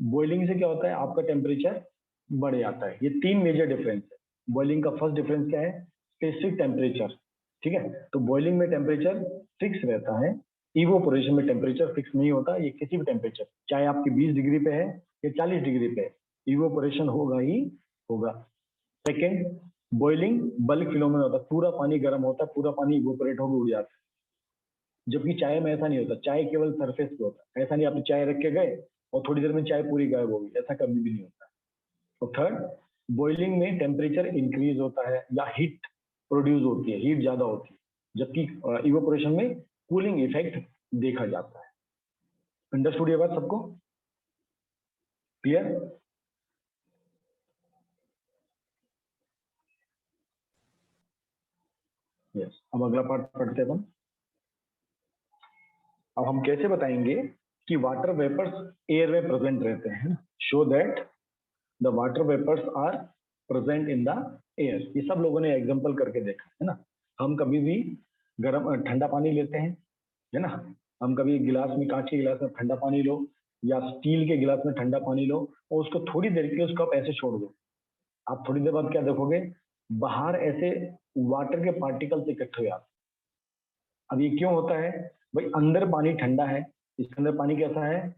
बॉइलिंग से क्या होता है? आपका टेम्परेचर बढ़ जाता है। ये 3 मेजर डिफरेंस है। बॉइलिंग का फर्स्ट डिफरेंस क्या है? स्पेसिफिक टेम्परेचर, ठीक है। तो बॉइलिंग में टेम्परेचर फिक्स रहता है, इवोपोरेशन में टेम्परेचर फिक्स नहीं होता। ये किसी भी टेम्परेचर, चाहे आपकी 20 डिग्री पे है या 40 डिग्री पे है, इवोपोरेशन होगा ही होगा। सेकेंड, बॉइलिंग बल्क फिनोमेना होता है, पूरा पानी गर्म होता है, पूरा पानी इवोपोरेट होकर उड़ जाता है। जबकि चाय में ऐसा नहीं होता, चाय केवल सरफेस पे होता है। ऐसा नहीं आप चाय रख के गए और थोड़ी देर में चाय पूरी गायब हो गई, ऐसा कभी भी नहीं होता। और थर्ड, बॉइलिंग में टेम्परेचर इंक्रीज होता है या हीट प्रोड्यूस होती है, हीट ज्यादा होती है, जबकि इवोपोरेशन में कूलिंग इफेक्ट देखा जाता है। अंडरस्टूड ये बात सबको? क्लियर? यस। अब अगला पार्ट पढ़ते हैं हम। अब हम कैसे बताएंगे कि वाटर वेपर्स एयर में प्रेजेंट रहते हैं? Show that the water vapours are present in the air. ये सब लोगों ने एग्जांपल करके देखा है ना। हम कभी भी गर्म ठंडा पानी लेते हैं, है ना। हम कभी गिलास में, कांच के गिलास में ठंडा पानी लो या स्टील के गिलास में ठंडा पानी लो और उसको थोड़ी देर के लिए उसको आप ऐसे छोड़ दो। आप थोड़ी देर बाद क्या देखोगे? बाहर ऐसे वाटर के पार्टिकल्स इकट्ठे हो जाते हैं। अब ये क्यों होता है? भाई अंदर पानी ठंडा है, इसके अंदर पानी कैसा है?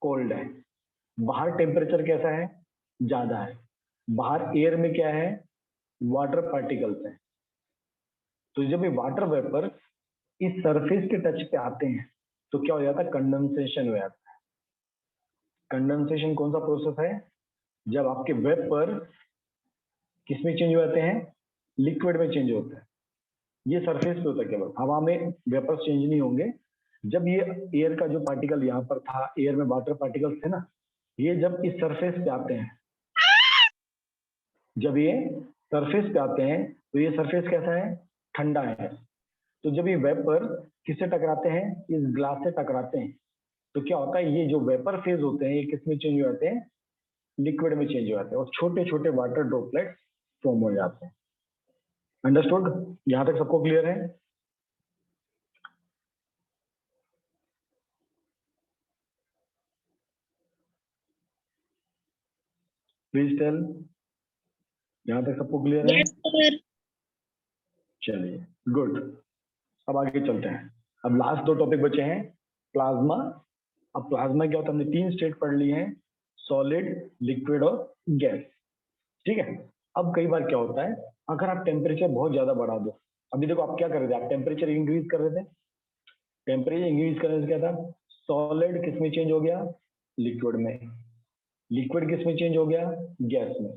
कोल्ड है। बाहर टेम्परेचर कैसा है? ज्यादा है। बाहर एयर में क्या है? वाटर पार्टिकल्स है। तो जब ये वाटर वेपर इस सरफेस के टच पे आते हैं तो क्या हो जाता है? कंडेंसेशन हो जाता है। कंडेंसेशन कौन सा प्रोसेस है? जब आपके वेपर किसमें चेंज हो जाते हैं? लिक्विड में चेंज होते हैं। ये सरफेस पे होता है, केवल हवा में वेपर्स चेंज नहीं होंगे। जब ये एयर का जो पार्टिकल यहाँ पर था, एयर में वाटर पार्टिकल्स थे ना, ये जब इस सरफेस पे आते हैं, जब ये सरफेस पे आते हैं तो ये सरफेस कैसा है? ठंडा है। तो जब ये वेपर किससे टकराते हैं? इस ग्लास से टकराते हैं, तो क्या होता है? ये जो वेपर फेज होते हैं ये किस में चेंज हो जाते हैं? लिक्विड में चेंज हो जाते हैं और छोटे छोटे वाटर ड्रॉपलेट्स फॉर्म हो जाते हैं। अंडरस्टूड? यहां तक सबको क्लियर है? प्लीज टेल, यहां तक सबको क्लियर है? Yes, sir. चलिए, गुड। अब आगे चलते हैं। अब लास्ट 2 टॉपिक बचे हैं, प्लाज्मा। अब प्लाज्मा क्या होता है? हमने 3 स्टेट पढ़ ली हैं, सॉलिड, लिक्विड और गैस, ठीक है। अब कई बार क्या होता है, अगर आप टेम्परेचर बहुत ज्यादा बढ़ा दो, अभी देखो आप क्या कर रहे थे, आप टेम्परेचर इंक्रीज कर रहे थे। टेम्परेचर इंक्रीज करने से क्या था? सॉलिड किस में चेंज हो गया? लिक्विड में। लिक्विड किस में चेंज हो गया? गैस में।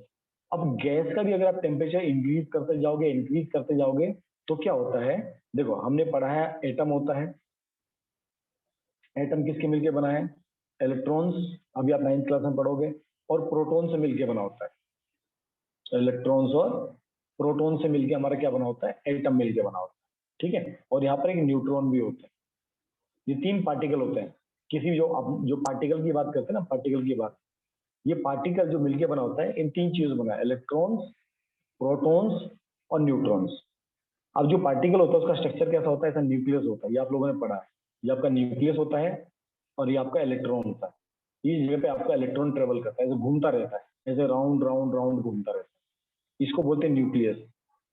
अब गैस का भी अगर आप टेम्परेचर इंक्रीज करते जाओगे तो क्या होता है, देखो हमने पढ़ा है एटम होता है, एटम किसके मिलके बना है, इलेक्ट्रॉन्स, अभी आप 9th क्लास में पढ़ोगे, और प्रोटॉन से मिलके बना होता है। इलेक्ट्रॉन्स और प्रोटॉन से मिलके हमारा क्या बना होता है, एटम मिलके बना होता है, ठीक है। और यहाँ पर एक न्यूट्रॉन भी होता है। ये 3 पार्टिकल होते हैं। किसी जो पार्टिकल की बात करते हैं ना, पार्टिकल की बात, ये पार्टिकल जो मिलके बना होता है इन 3 चीजों बना है, इलेक्ट्रॉन्स, प्रोटॉन्स और न्यूट्रॉन्स। अब जो पार्टिकल होता है उसका स्ट्रक्चर कैसा होता है, ऐसा न्यूक्लियस होता है, ये आप लोगों ने पढ़ा है। ये आपका न्यूक्लियस होता है और ये आपका इलेक्ट्रॉन होता है। इस जगह पे आपका इलेक्ट्रॉन ट्रेवल करता है, ऐसे घूमता रहता है, ऐसे राउंड राउंड राउंड घूमता रहता है, इसको बोलते हैं न्यूक्लियस।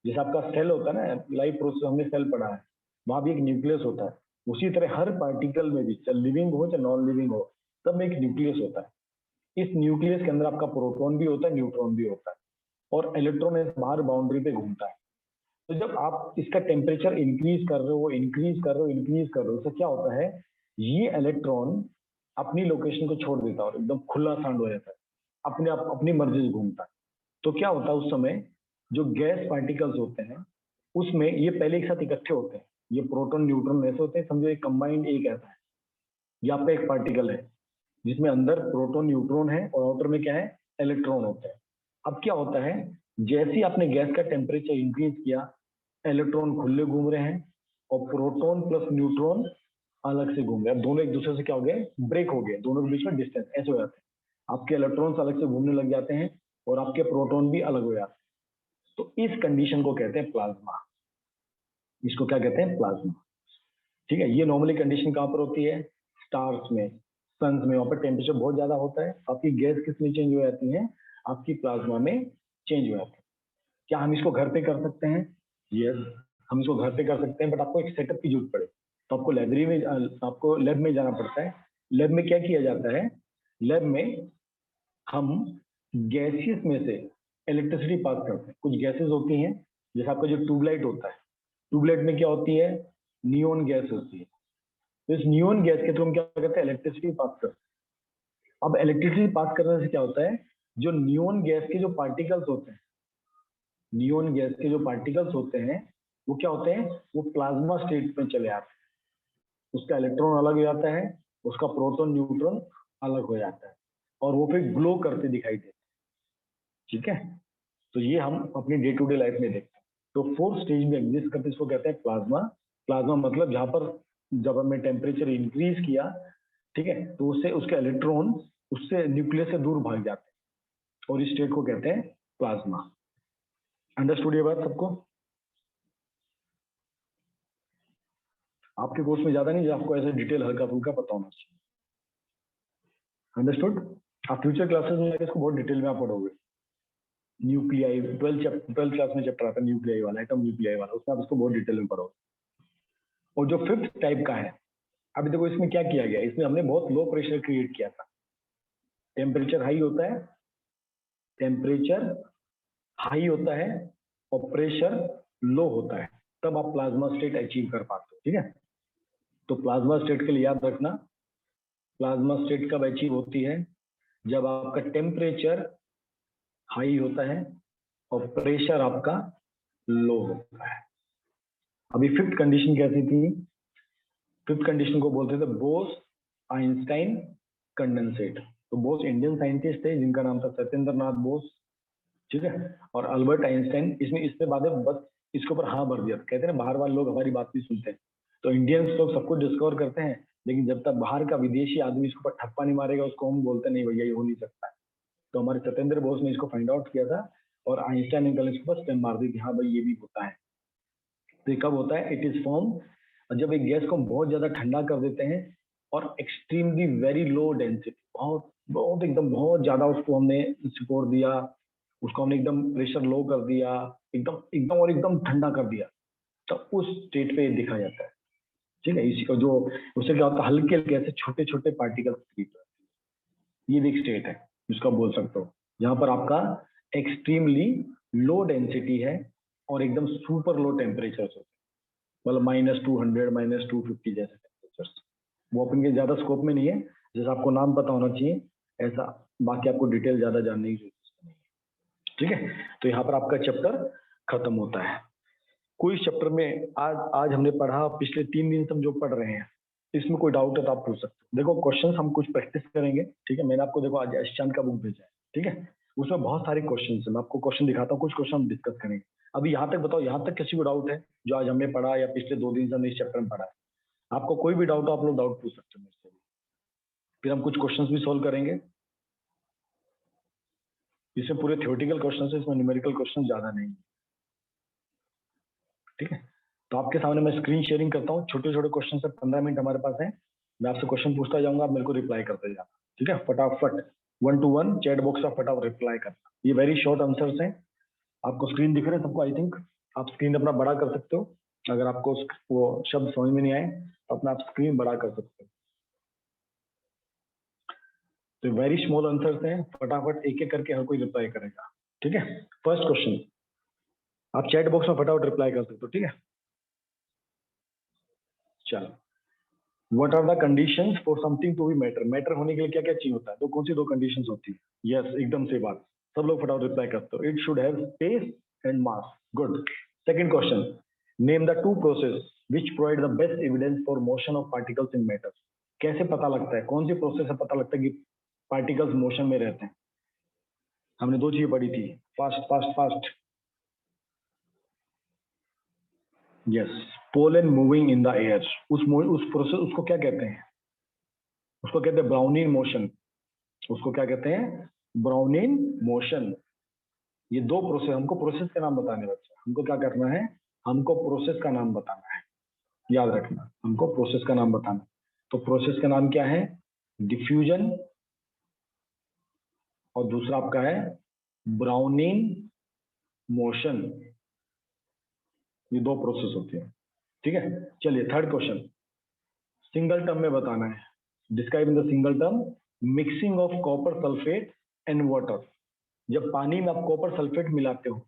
जैसे आपका सेल होता है ना, लाइफ प्रोसेस हमने सेल पढ़ा है, वहां भी एक न्यूक्लियस होता है। उसी तरह हर पार्टिकल में भी, चाहे लिविंग हो चाहे नॉन लिविंग हो, सब में एक न्यूक्लियस होता है। इस न्यूक्लियस के अंदर आपका प्रोटॉन भी होता है, न्यूट्रॉन भी होता है, और इलेक्ट्रॉन बाहर बाउंड्री पे घूमता है। तो जब आप इसका टेम्परेचर इंक्रीज कर रहे हो, तो क्या होता है, ये इलेक्ट्रॉन अपनी लोकेशन को छोड़ देता है और एकदम खुला सांड हो जाता है, अपने आप अपनी मर्जी से घूमता है। तो क्या होता है उस समय, जो गैस पार्टिकल्स होते हैं उसमें ये पहले एक साथ इकट्ठे होते हैं, ये प्रोटॉन न्यूट्रॉन ऐसे होते हैं, समझो एक कंबाइंड एक ऐसा है, यहाँ पे एक पार्टिकल है जिसमें अंदर प्रोटॉन न्यूट्रॉन है और आउटर में क्या है, इलेक्ट्रॉन होता है। अब क्या होता है, जैसे ही आपने गैस का टेम्परेचर इंक्रीज किया, इलेक्ट्रॉन खुले घूम रहे हैं और प्रोटॉन प्लस न्यूट्रॉन अलग से घूम रहे हैं। दोनों एक दूसरे से क्या हो गए, ब्रेक हो गए, दोनों के बीच में डिस्टेंस ऐसे हो जाते हैं, आपके इलेक्ट्रॉन्स अलग से घूमने लग जाते हैं और आपके प्रोटॉन भी अलग हो जाते हैं। तो इस कंडीशन को कहते हैं प्लाज्मा। इसको क्या कहते हैं, प्लाज्मा, ठीक है। ये नॉर्मली कंडीशन कहाँ पर होती है, स्टार्स में, सन्स में, वहां पर टेम्परेचर बहुत ज्यादा होता है, आपकी गैस किस में चेंज हो जाती है, आपकी प्लाज्मा में चेंज हो जाती है। क्या हम इसको घर पे कर सकते हैं, यस हम इसको घर पे कर सकते हैं, बट आपको एक सेटअप की जरूरत पड़े, तो आपको लाइब्रेरी में, आपको लैब में जाना पड़ता है। लैब में क्या किया जाता है, लैब में हम गैसेस में से इलेक्ट्रिसिटी पास करते हैं। कुछ गैसेस होती हैं, जैसे आपका जो ट्यूबलाइट होता है, ट्यूबलाइट में क्या होती है, नियोन गैस होती है। तो इस नियोन गैस के थ्रू हम क्या करते हैं, इलेक्ट्रिसिटी पास करते हैं। अब इलेक्ट्रिसिटी पास करने से क्या होता है, जो नियोन गैस के जो पार्टिकल्स होते हैं, नियोन गैस के जो पार्टिकल्स होते हैं वो क्या होते हैं, वो प्लाज्मा स्टेट में चले आते हैं। उसका इलेक्ट्रॉन अलग हो जाता है, उसका प्रोटॉन न्यूट्रॉन अलग हो जाता है, और वो फिर ग्लो करते दिखाई देते हैं, ठीक है। तो ये हम अपनी डे टू डे लाइफ में देखते हैं। तो 4th स्टेज में एग्जिस्ट करते हैं, इसको कहते हैं प्लाज्मा। प्लाज्मा मतलब जहां पर जब हमने टेम्परेचर इंक्रीज किया, ठीक है, तो उससे उसके इलेक्ट्रॉन उससे न्यूक्लियस से दूर भाग जाते हैं, और इस स्टेट को कहते हैं प्लाज्मा। अंडरस्टूड ये बात सबको? आपके कोर्स में ज्यादा नहीं, आपको ऐसे डिटेल हल्का फुल्का पता होना चाहिए। अंडरस्टूड? आप फ्यूचर क्लासेस में इसको बहुत डिटेल में आप पढ़ोगे। न्यूक्लियाई 12th क्लास में चैप्टर आता है न्यूक्लियाई वाला, एटम न्यूक्लियाई वाला, उसमें आप इसको बहुत डिटेल में पढ़ोगे। और जो 5th टाइप का है, अभी देखो इसमें क्या किया गया, इसमें हमने बहुत लो प्रेशर क्रिएट किया था। टेम्परेचर हाई होता है, टेम्परेचर हाई होता है और प्रेशर लो होता है, तब आप प्लाज्मा स्टेट अचीव कर पाते हो, ठीक है। तो प्लाज्मा स्टेट के लिए याद रखना, प्लाज्मा स्टेट कब अचीव होती है, जब आपका टेम्परेचर हाई होता है और प्रेशर आपका लो होता है। अभी 5th कंडीशन कैसी थी, 5th कंडीशन को बोलते थे बोस आइंस्टाइन कंडेंसेट। तो बोस इंडियन साइंटिस्ट थे जिनका नाम था सत्येंद्र नाथ बोस, ठीक है, और अल्बर्ट आइंस्टाइन। इसमें इससे बाद में बस इसके ऊपर हाँ भर दिया। कहते हैं बाहर वाले लोग हमारी बात नहीं सुनते, तो इंडियंस लोग सब कुछ डिस्कवर करते हैं, लेकिन जब तक बाहर का विदेशी आदमी इसके ऊपर ठप्पा नहीं मारेगा, उसको हम बोलते नहीं भैया ये हो नहीं सकता है। तो हमारे सत्येंद्र बोस ने इसको फाइंड आउट किया था, और आइंस्टाइन ने कल इसके ऊपर स्टैम्प मार दी थी, हाँ भाई ये भी होता है। तो ये कब होता है, इट इज फॉर्म जब एक गैस को हम बहुत ज्यादा ठंडा कर देते हैं और एक्सट्रीमली वेरी लो डेंसिटी, बहुत बहुत एकदम बहुत ज्यादा उसको हमने सिकोड़ दिया, उसको हमने एकदम प्रेशर लो कर दिया, एकदम एकदम और एकदम ठंडा कर दिया, तो उस स्टेट पे दिखा जाता है, ठीक है। इसी को जो उससे क्या होता है, हल्के हल्के ऐसे छोटे छोटे पार्टिकल्स क्रिएट होते हैं। ये भी एक स्टेट है जिसको आप बोल सकते हो, जहां पर आपका एक्सट्रीमली लो डेंसिटी है और एकदम सुपर लो टेम्परेचर होते हैं, मतलब -200 -250 जैसे टेम्परेचर। वो अपन के ज्यादा स्कोप में नहीं है, जैसा आपको नाम पता होना चाहिए ऐसा, बाकी आपको डिटेल ज्यादा जानने की जरूरत नहीं है। ठीक है, तो यहाँ पर आपका चैप्टर खत्म होता है। कोई चैप्टर में आज हमने पढ़ा, पिछले 3 दिन से हम जो पढ़ रहे हैं, इसमें कोई डाउट है तो आप पूछ सकते हो। देखो क्वेश्चन हम कुछ प्रैक्टिस करेंगे, ठीक है। मैंने आपको देखो आज यशचांद का बुक भेजा है, ठीक है, उसमें बहुत सारे क्वेश्चन है। मैं आपको क्वेश्चन दिखाता हूँ, कुछ क्वेश्चन हम डिस्कस करेंगे। अभी यहाँ तक बताओ, यहाँ तक किसी को डाउट है जो आज हमने पढ़ा या पिछले 2 दिन से हमने इस चैप्टर में पढ़ा है? आपको कोई भी डाउट हो, आप लोग डाउट पूछ सकते हो मुझसे भी। फिर हम कुछ क्वेश्चंस भी सोल्व करेंगे। इसमें पूरे थ्योरेटिकल क्वेश्चन है, इसमें न्यूमेरिकल क्वेश्चन ज्यादा नहीं है, ठीक है। तो आपके सामने मैं स्क्रीन शेयरिंग करता हूँ, छोटे छोटे क्वेश्चन से 15 मिनट हमारे पास है। मैं आपसे क्वेश्चन पूछता जाऊंगा, आप मेरे को रिप्लाई करते जाना, ठीक है। फटाफट 1 to 1 चैट बॉक्स में फटाफट रिप्लाई करना। ये वेरी शॉर्ट आंसर्स हैं। आपको स्क्रीन दिख रहे हैं सबको? आई थिंक आप स्क्रीन अपना बड़ा कर सकते हो। अगर आपको वो शब्द समझ में नहीं आए तो अपना आप स्क्रीन बड़ा कर सकते हो। तो वेरी स्मॉल आंसर्स हैं, फटाफट एक एक करके हर कोई रिप्लाई करेगा, ठीक है। फर्स्ट क्वेश्चन आप चैट बॉक्स में फटाफट रिप्लाई कर सकते हो, ठीक है। चलो, what are the conditions for something to be matter? Matter होने के लिए क्या क्या चाहिए होता है? तो कौन सी 2 कंडीशंस होती है? यस, एकदम सही बात, सब लोग फटाफट रिप्लाई करते हो। It should have space and mass. Good. Second question, name the 2 process which provide the best evidence for motion of particles in matter. कैसे पता लगता है, कौन सी प्रोसेस से पता लगता है कि पार्टिकल्स मोशन में रहते हैं? हमने 2 चीजें पढ़ी थी, fast fast fast. Yes, pollen moving in the air. उस प्रोसेस, उसको क्या कहते हैं? उसको कहते हैं ब्राउनिन मोशन। उसको क्या कहते हैं? ब्राउनिन मोशन। ये 2 प्रोसेस, हमको प्रोसेस का नाम बताने बच्चे, हमको क्या करना है? हमको प्रोसेस का नाम बताना है, याद रखना, हमको प्रोसेस का नाम बताना। तो प्रोसेस का नाम क्या है? डिफ्यूजन, और दूसरा आपका है ब्राउनिन मोशन। ये 2 प्रोसेस होती है, ठीक है। चलिए थर्ड क्वेश्चन, सिंगल टर्म में बताना है। Describe in the single term mixing of copper sulphate and water. जब पानी में आप कॉपर सल्फेट मिलाते हो,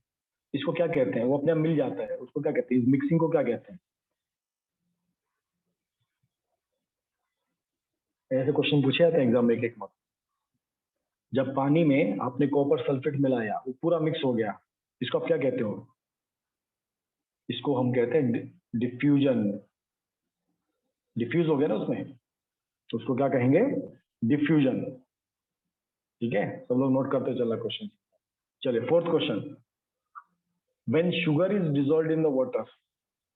इसको क्या कहते हैं? वो अपने आप मिल जाता है, उसको क्या कहते हैं? इस मिक्सिंग को क्या कहते हैं? ऐसे क्वेश्चन पूछे जाते हैं एग्जाम में एक एक मार्क। जब पानी में आपने कॉपर सल्फेट मिलाया, वो पूरा मिक्स हो गया, इसको आप क्या कहते हो? इसको हम कहते हैं डिफ्यूजन। डिफ्यूज हो गया ना उसमें, तो उसको क्या कहेंगे? डिफ्यूजन, ठीक है। सब लोग नोट करते चल रहा क्वेश्चन। चलिए fourth question, when sugar is dissolved in the water.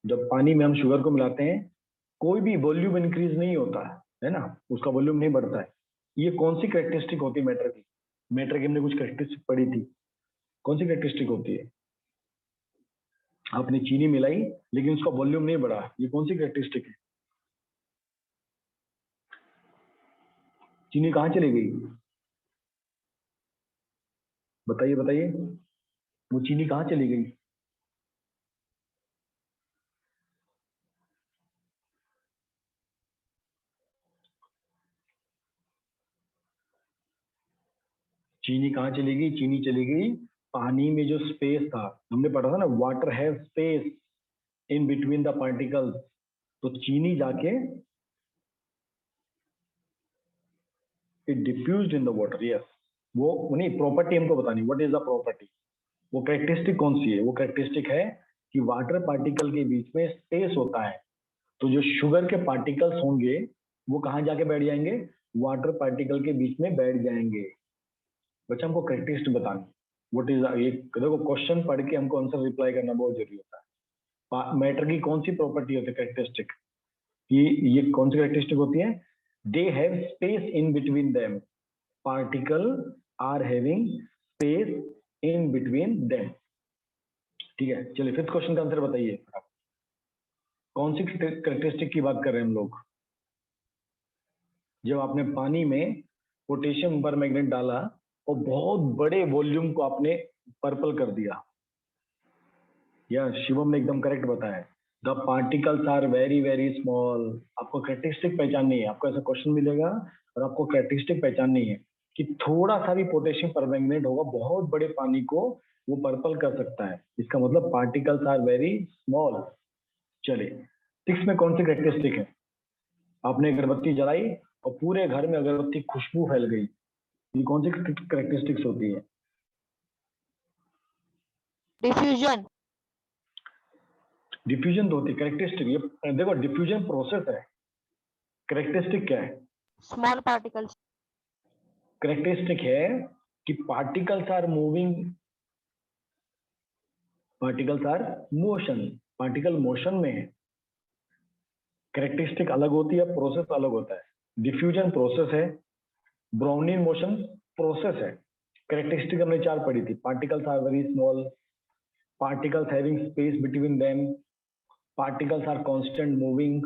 जब पानी में हम शुगर को मिलाते हैं, कोई भी वॉल्यूम इंक्रीज नहीं होता है ना, उसका वॉल्यूम नहीं बढ़ता है। ये कौन सी कैरेक्टरिस्टिक होती है मैटर की? मैटर की हमने कुछ कैरेक्टरिस्टिक पढ़ी थी, कौन सी कैरेक्टरिस्टिक होती है? आपने चीनी मिलाई लेकिन उसका वॉल्यूम नहीं बढ़ा, ये कौन सी कैरेक्टरिस्टिक है? चीनी कहाँ चली गई? बताइए बताइए, वो चीनी कहाँ चली गई? चीनी कहाँ चली गई? चीनी चली गई पानी में। जो स्पेस था, हमने पढ़ा था ना, water have space in between the particles. तो चीनी जाके it diffused in the water. Yes, वो नहीं, प्रॉपर्टी हमको बतानी, व्हाट इज द प्रॉपर्टी? वो कैरेक्टरिस्टिक कौन सी है? वो कैरेक्टरिस्टिक है कि वाटर पार्टिकल के बीच में स्पेस होता है, तो जो शुगर के पार्टिकल्स होंगे वो कहाँ जाके बैठ जाएंगे? वाटर पार्टिकल के बीच में बैठ जाएंगे। बच्चा हमको कैरेक्टरिस्टिक बतानी, व्हाट इज, ये देखो क्वेश्चन पढ़ के हमको आंसर रिप्लाई करना बहुत जरूरी होता है। मैटर की कौन सी प्रॉपर्टी होती है? कैरेक्टरिस्टिक। ये कौन सी कैरेक्टरिस्टिक होती है? They have space in between them. Particle are having space in between them, ठीक है। चलिए फिफ्थ क्वेश्चन का आंसर बताइए। कौन सी कैरेक्टरिस्टिक की बात कर रहे हैं हम लोग? जब आपने पानी में पोटेशियम परमैंगनेट डाला और बहुत बड़े वॉल्यूम को आपने पर्पल कर दिया। या शिवम ने एकदम करेक्ट बताया, the particles are very very small. आपको कैरेक्टरिस्टिक पहचाननी है, आपको ऐसा क्वेश्चन मिलेगा और आपको कैरेक्टरिस्टिक पहचाननी है कि थोड़ा सा भी पोटेशियम परमैंगनेट होगा, बहुत बड़े पानी को वो पर्पल कर सकता है। इसका मतलब पार्टिकल्स आर वेरी स्मॉल। चलिए सिक्स में कौन सी कैरेक्टरिस्टिक है? आपने अगरबत्ती जलाई और पूरे घर में अगरबत्ती खुशबू फैल गई, ये कौन सी कैरेक्टरिस्टिक्स होती है? डिफ्यूजन, डिफ्यूजन तो होती है करेक्टरिस्टिक। ये देखो डिफ्यूजन प्रोसेस है, करेक्टरिस्टिक क्या है? स्मॉल पार्टिकल्स, करेक्टरिस्टिक है कि particles are moving, particles are motion, particle motion में है। करेक्टरिस्टिक अलग होती है, प्रोसेस अलग होता है। डिफ्यूजन प्रोसेस है, ब्राउनिन मोशन प्रोसेस है। करेक्टरिस्टिक हमने 4 पढ़ी थी। Particles are very small, particles having space between them, particles are constant moving,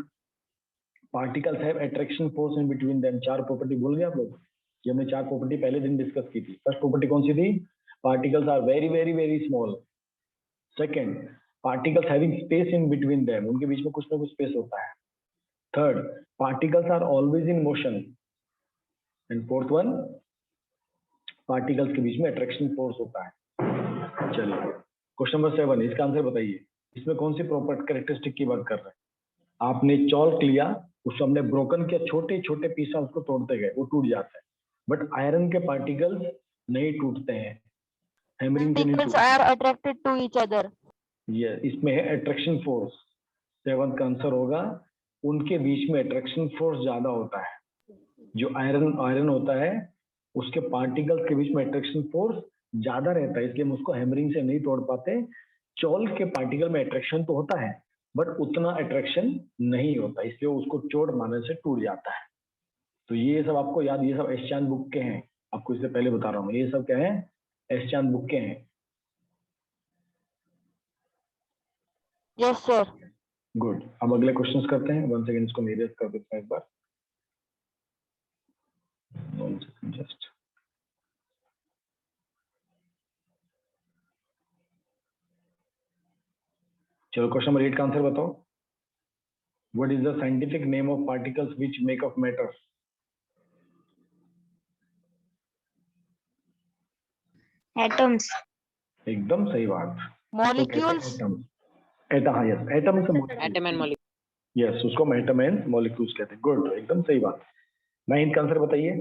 particles have attraction force in between them. 4 property भूल गए आप लोग? ये हमने 4 प्रॉपर्टी पहले दिन डिस्कस की थी। फर्स्ट प्रॉपर्टी कौन सी थी? Particles are very very very small. Second, particles having space in between them, उनके बीच में कुछ ना कुछ स्पेस होता है। Third, particles are always in motion. And fourth one, particles के बीच में अट्रैक्शन फोर्स होता है। चलिए क्वेश्चन नंबर 7, इसका आंसर बताइए। इसमें कौन सी प्रॉपर्टी कैरेक्टरिस्टिक की बात कर रहे हैं? आपने चॉल्क लिया, उसको हमने ब्रोकन किया, छोटे छोटे पीस उसको तोड़ते गए, वो टूट जाता है। बट आयरन के पार्टिकल्स नहीं टूटते हैं, हैमरिंग से नहीं particles टूटते। are attracted to each other. ये इसमें है अट्रैक्शन फोर्स। 7th का आंसर होगा, उनके बीच में अट्रैक्शन फोर्स ज्यादा होता है। जो आयरन होता है उसके पार्टिकल्स के बीच में अट्रैक्शन फोर्स ज्यादा रहता है, इसलिए हम उसको हैमरिंग से नहीं तोड़ पाते। चॉल्क के पार्टिकल में अट्रैक्शन तो होता है बट उतना अट्रैक्शन नहीं होता, इसलिए उसको चोट मारने से टूट जाता है। तो ये सब आपको याद, ये सब एसचांद बुक के हैं, आपको इससे पहले बता रहा हूँ, ये सब क्या है? एसचांद बुक के हैं। Yes, sir. गुड, अब अगले क्वेश्चंस करते हैं। 1 सेकंड, इसको मेरे कर देते हैं एक बार। 1 सेकंड जस्ट। चलो क्वेश्चन नंबर 8 का आंसर बताओ। What is the scientific name of particles which make up matter? Atoms. एकदम सही बात। Molecules, एटम, एटम, हाँ yes, atom is atom and molecule. Yes, उसको हम एटम एंड मॉलिक्यूल्स कहते हैं। गुड, एकदम सही बात। 9th का आंसर बताइए।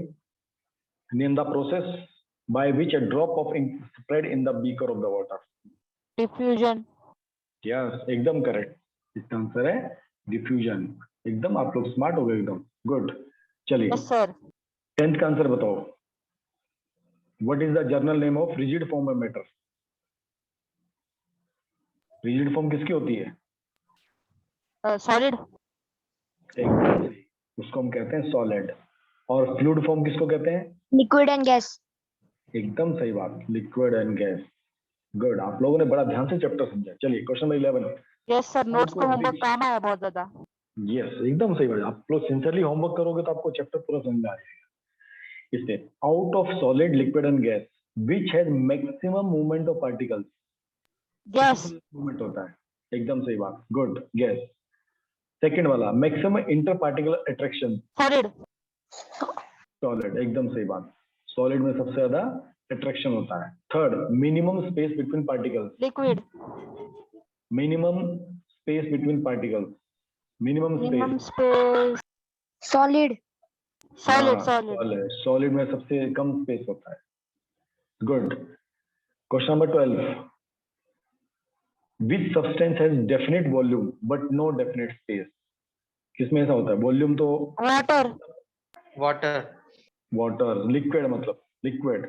Name the process by which a drop of ink spread in the beaker of the water. diffusion, yes, एकदम करेक्ट, इसका आंसर है डिफ्यूजन। एकदम आप लोग स्मार्ट हो गए एकदम। गुड, चलिए yes, sir. 10th का आंसर बताओ। What is the journal name of rigid form of matter? Rigid form किसकी होती है? Solid, एकदम सही, उसको हम कहते हैं सॉलिड। और फ्लूइड फॉर्म किसको कहते हैं? Liquid and gas. एकदम सही बात, लिक्विड एंड गैस। गुड, आप लोगों ने बड़ा ध्यान से चैप्टर समझा। चलिए question number 11। yes, sir. Notes तो homework काम आया बहुत ज्यादा. यस, एकदम सही बात। आप लोग सिंसियरली होमवर्क करोगे तो आपको चैप्टर पूरा समझ में आ जाएगा। इससे out of solid, liquid and gas which has maximum movement of particles? Gas, movement होता है, एकदम सही बात। Good, gas. सेकंड वाला, maximum inter particular attraction? solid, solid, एकदम सही बात। सॉलिड में सबसे ज्यादा अट्रैक्शन होता है। Third, minimum space between particles? liquid, minimum space between particles, minimum minimum space. space, Solid. solid, solid में सबसे कम स्पेस होता है। Good, question number 12। Which substance has definite volume but no definite space? किसमें ऐसा होता है? वॉल्यूम तो water, वाटर। वाटर, लिक्विड मतलब लिक्विड,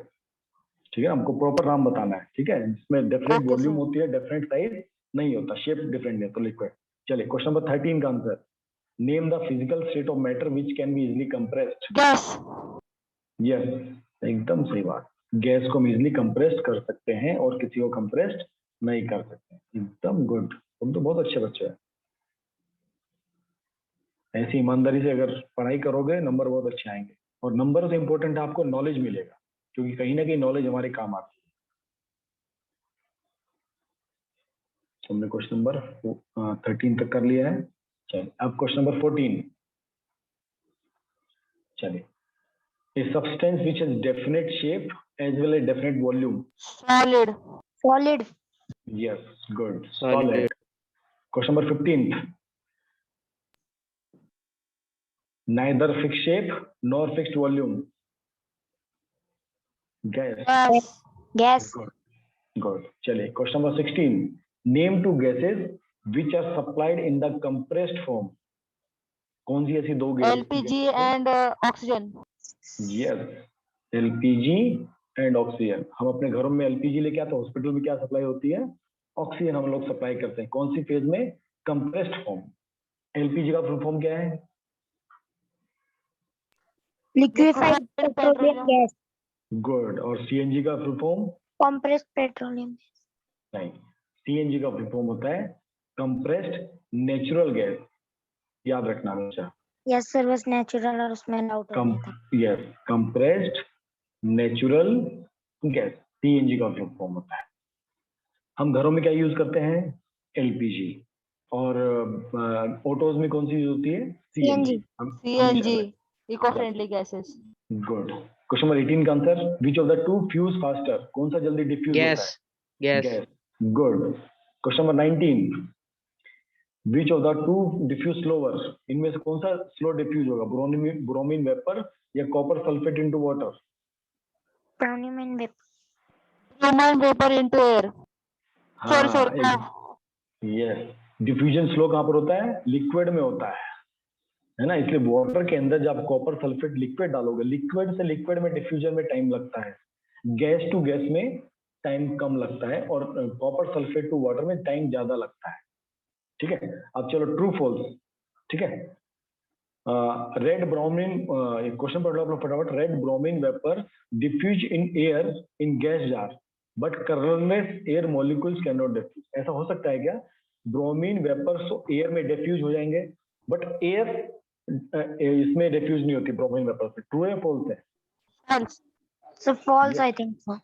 ठीक है, हमको प्रॉपर नाम बताना है, ठीक है। इसमें डेफिनेट Okay, वॉल्यूम sir. होती है, डेफिनेट साइज नहीं होता, शेप डिफरेंट है, तो लिक्विड। चलिए क्वेश्चन नंबर 13 का answer. Name the physical state of matter which can be easily compressed? gas, yes, एकदम सही बात। गैस को हम इजिली कंप्रेस्ड कर सकते हैं और किसी को कंप्रेस्ड नहीं कर सकते। एकदम गुड, तुम तो बहुत अच्छे बच्चे हैं। ऐसी ईमानदारी से अगर पढ़ाई करोगे नंबर बहुत अच्छे आएंगे। और नंबर से इंपॉर्टेंट है आपको नॉलेज मिलेगा, क्योंकि कहीं ना कहीं नॉलेज हमारे काम आती है। हमने क्वेश्चन नंबर 13 तक कर लिया है। चलिए अब क्वेश्चन नंबर 14। चलिए, a substance which has definite shape as well as definite volume? solid, Solid. Yes, good, Solid. solid. Question number 15th. Neither fixed shape nor fixed volume. Gas. gas, Gas. Good. Good, चलिए question number 16, name two gases which are supplied in the compressed form. कौन सी ऐसी दो gas? LPG and oxygen. Yes, LPG and oxygen. हम अपने घरों में LPG लेके आते हैं, हॉस्पिटल में क्या सप्लाई होती है? ऑक्सीजन हम लोग सप्लाई करते हैं। कौन सी फेज में? Compressed form. एलपीजी का फुल फॉर्म क्या है? Liquefied petroleum gas. गुड। और सीएनजी का फुल फॉर्म? Compressed petroleum. नहीं, सीएनजी का फुल फॉर्म होता है कंप्रेस्ड नेचुरल गैस। याद रखना हमेशा। Yes sir, was natural और उसमें allowed हो गया था। Yes, compressed natural gas, CNG का फुल फॉर्म होता है। हम घरों में क्या यूज करते हैं? एलपीजी। और ऑटोज में कौन सी यूज होती है? CNG. CNG. Eco-friendly gases. Good. Question number 18 का answer, which of the two fuse faster? कौन सा जल्दी डिफ्यूज होता Gas. है? Gas. Good. Question number 19, which of the two diffuse slower? इनमें से कौन सा स्लो डिफ्यूज होगा? ब्रोमीन वेपर या copper sulphate into water? Brownium and vapor. Human vapor into air. Sorry. यस, डिफ्यूजन स्लो कहाँ पर होता है? लिक्विड में होता है ना। इसलिए वाटर के अंदर जब कॉपर सल्फेट लिक्विड डालोगे, लिक्विड से लिक्विड में डिफ्यूजन में टाइम लगता है, गैस टू गैस में टाइम कम लगता है, और कॉपर सल्फेट टू वाटर में टाइम ज्यादा लगता है। ठीक है, अब चलो ट्रू फॉल्स। ठीक है, रेड ब्रोमीन, क्वेश्चन पढ़ लो आप लोग फटाफट। Red bromine vapour diffuse in air in gas jar but colourless air molecules can not diffuse. ऐसा हो सकता है क्या? ब्रोमीन वेपर तो एयर में डिफ्यूज हो जाएंगे, बट एयर इसमें डिफ्यूज नहीं होती ब्रोमीन वेपर से। ट्रू है फॉल्स है? False. So false I think so.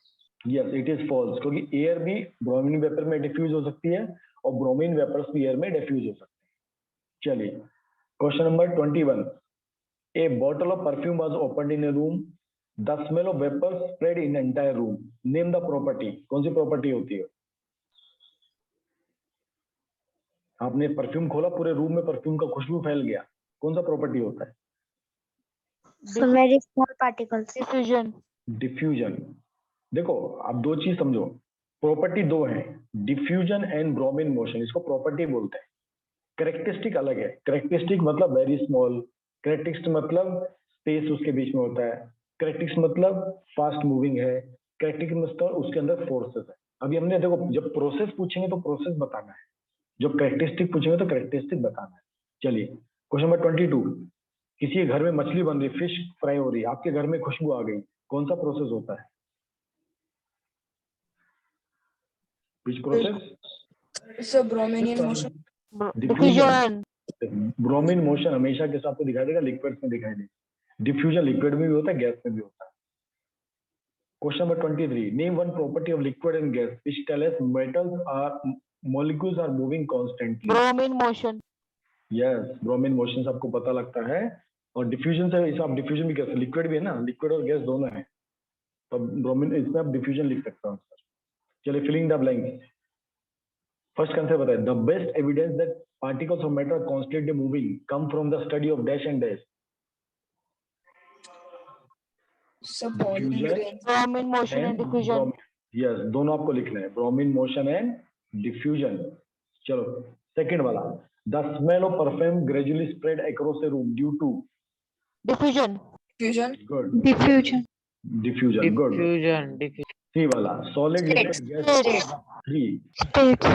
Yes, it is false, क्योंकि एयर भी ब्रोमीन वेपर में डिफ्यूज हो सकती है और ब्रोमीन वेपर्स भी एयर में डिफ्यूज हो सकते हैं। चलिए question number 21, A bottle of perfume was opened in A room, the smell of vapour spread in entire room, name the property. कौन सी प्रॉपर्टी होती है? आपने परफ्यूम खोला, पूरे रूम में परफ्यूम का खुशबू फैल गया, कौन सा प्रॉपर्टी होता है? So very small particles. Diffusion. Diffusion. देखो आप दो चीज समझो, प्रॉपर्टी दो है, डिफ्यूजन एंड ब्रोमीन मोशन, इसको प्रॉपर्टी बोलते हैं। कैरेक्टरिस्टिक अलग है। कैरेक्टरिस्टिक मतलब वेरी स्मॉल, कैरेक्टरिस्टिक मतलब स्पेस उसके बीच में होता है, कैरेक्टरिस्टिक मतलब फास्ट मूविंग है, कैरेक्टरिस्टिक मतलब उसके अंदर फोर्सेस है। अभी हमने देखो, जब प्रोसेस पूछेंगे तो प्रोसेस बताना है, जब कैरेक्टरिस्टिक पूछेंगे तो कैरेक्टरिस्टिक बताना है। चलिए क्वेश्चन नंबर 22, किसी के घर में मछली बन रही, फिश फ्राई हो रही है, आपके घर में खुशबू आ गई, कौन सा प्रोसेस होता है? Which process? So Brominian motion. Diffusion. Bromine motion हमेशा के साथ दिखाई देगा, लिक्विड में दिखाई देगा। डिफ्यूजन लिक्विड में भी होता है, गैस में भी होता है। Question number 23, name one property of liquid and gas which tell us metals are molecules are moving constantly. Bromine motion. Yes, bromine motion से आपको पता लगता है। और डिफ्यूजन से इसे आप डिफ्यूजन भी कहते हैं, लिक्विड भी है ना, लिक्विड और गैस दोनों है, तो ब्रोमीन इसमें आप डिफ्यूजन लिख सकते हो। चलिए filling the blanks. First concept बताइए, the best evidence that particles of matter are constantly moving come from the study of dash and dash. So Pauling grains. Bromine motion and diffusion. Yes, दोनों आपको लिखना है, bromine motion and diffusion. चलो second वाला, the smell of perfume gradually spread across the room due to. Diffusion. Diffusion. Good, Diffusion. Diffusion. Good. Diffusion. C वाला, solid States. Liquid gas three, States.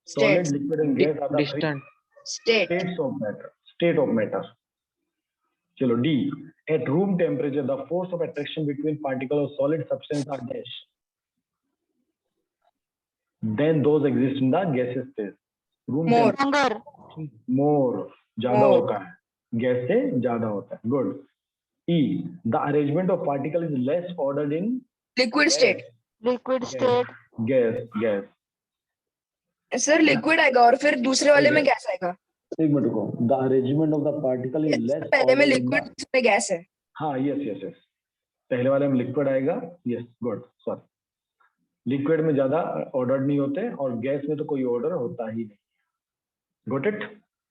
Solid States. Liquid and gas are the three Distant. State. states of matter, state of matter. चलो D, at room temperature the force of attraction between particle of solid substance are dash then those exist in the gaseous state. Room More. Longer. more ज्यादा More. होता है, gas से ज्यादा होता है। Good. E, the arrangement of particle is less ordered in Liquid state. Liquid state. Gas. Sir liquid आएगा और फिर दूसरे वाले में गैस आएगा। एक मिनट रुको, the arrangement of the particle is less पहले में ordered in लिक्विड, the, दूसरे में गैस है। हाँ यस, पहले वाले में लिक्विड आएगा। यस गुड, सॉरी, लिक्विड में ज्यादा ऑर्डर नहीं होते और गैस में तो कोई ऑर्डर होता ही नहीं। Got it?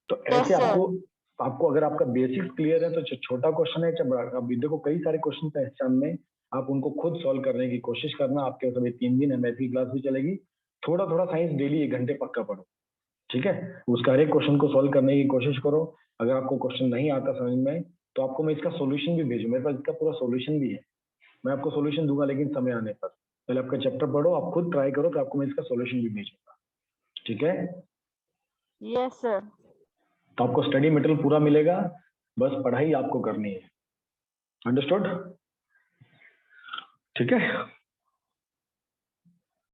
तो ऐसे Yes, sir. आपको अगर आपका बेसिक्स क्लियर है तो छोटा क्वेश्चन है चाहे बड़ा, अभी देखो कई सारे क्वेश्चन है एग्जाम में, आप उनको खुद सॉल्व करने की कोशिश करना। आपके सभी 3 दिन मैथ की क्लास भी चलेगी। थोड़ा थोड़ा साइंस डेली 1 घंटे पक्का पढ़ो, ठीक है। उसका हर एक क्वेश्चन को सॉल्व करने की कोशिश करो। अगर आपको क्वेश्चन नहीं आता समझ में तो आपको मैं इसका सॉल्यूशन भी भेजूं, मेरे पास इसका पूरा सॉल्यूशन भी है। मैं आपको सॉल्यूशन दूंगा लेकिन समय आने पर। पहले आपका चैप्टर पढ़ो, आप खुद ट्राई करो, तो आपको मैं इसका सॉल्यूशन भी भेजूंगा, ठीक है। Yes, sir. तो आपको स्टडी मटेरियल पूरा मिलेगा, बस पढ़ाई आपको करनी है। अंडरस्टूड? ठीक है।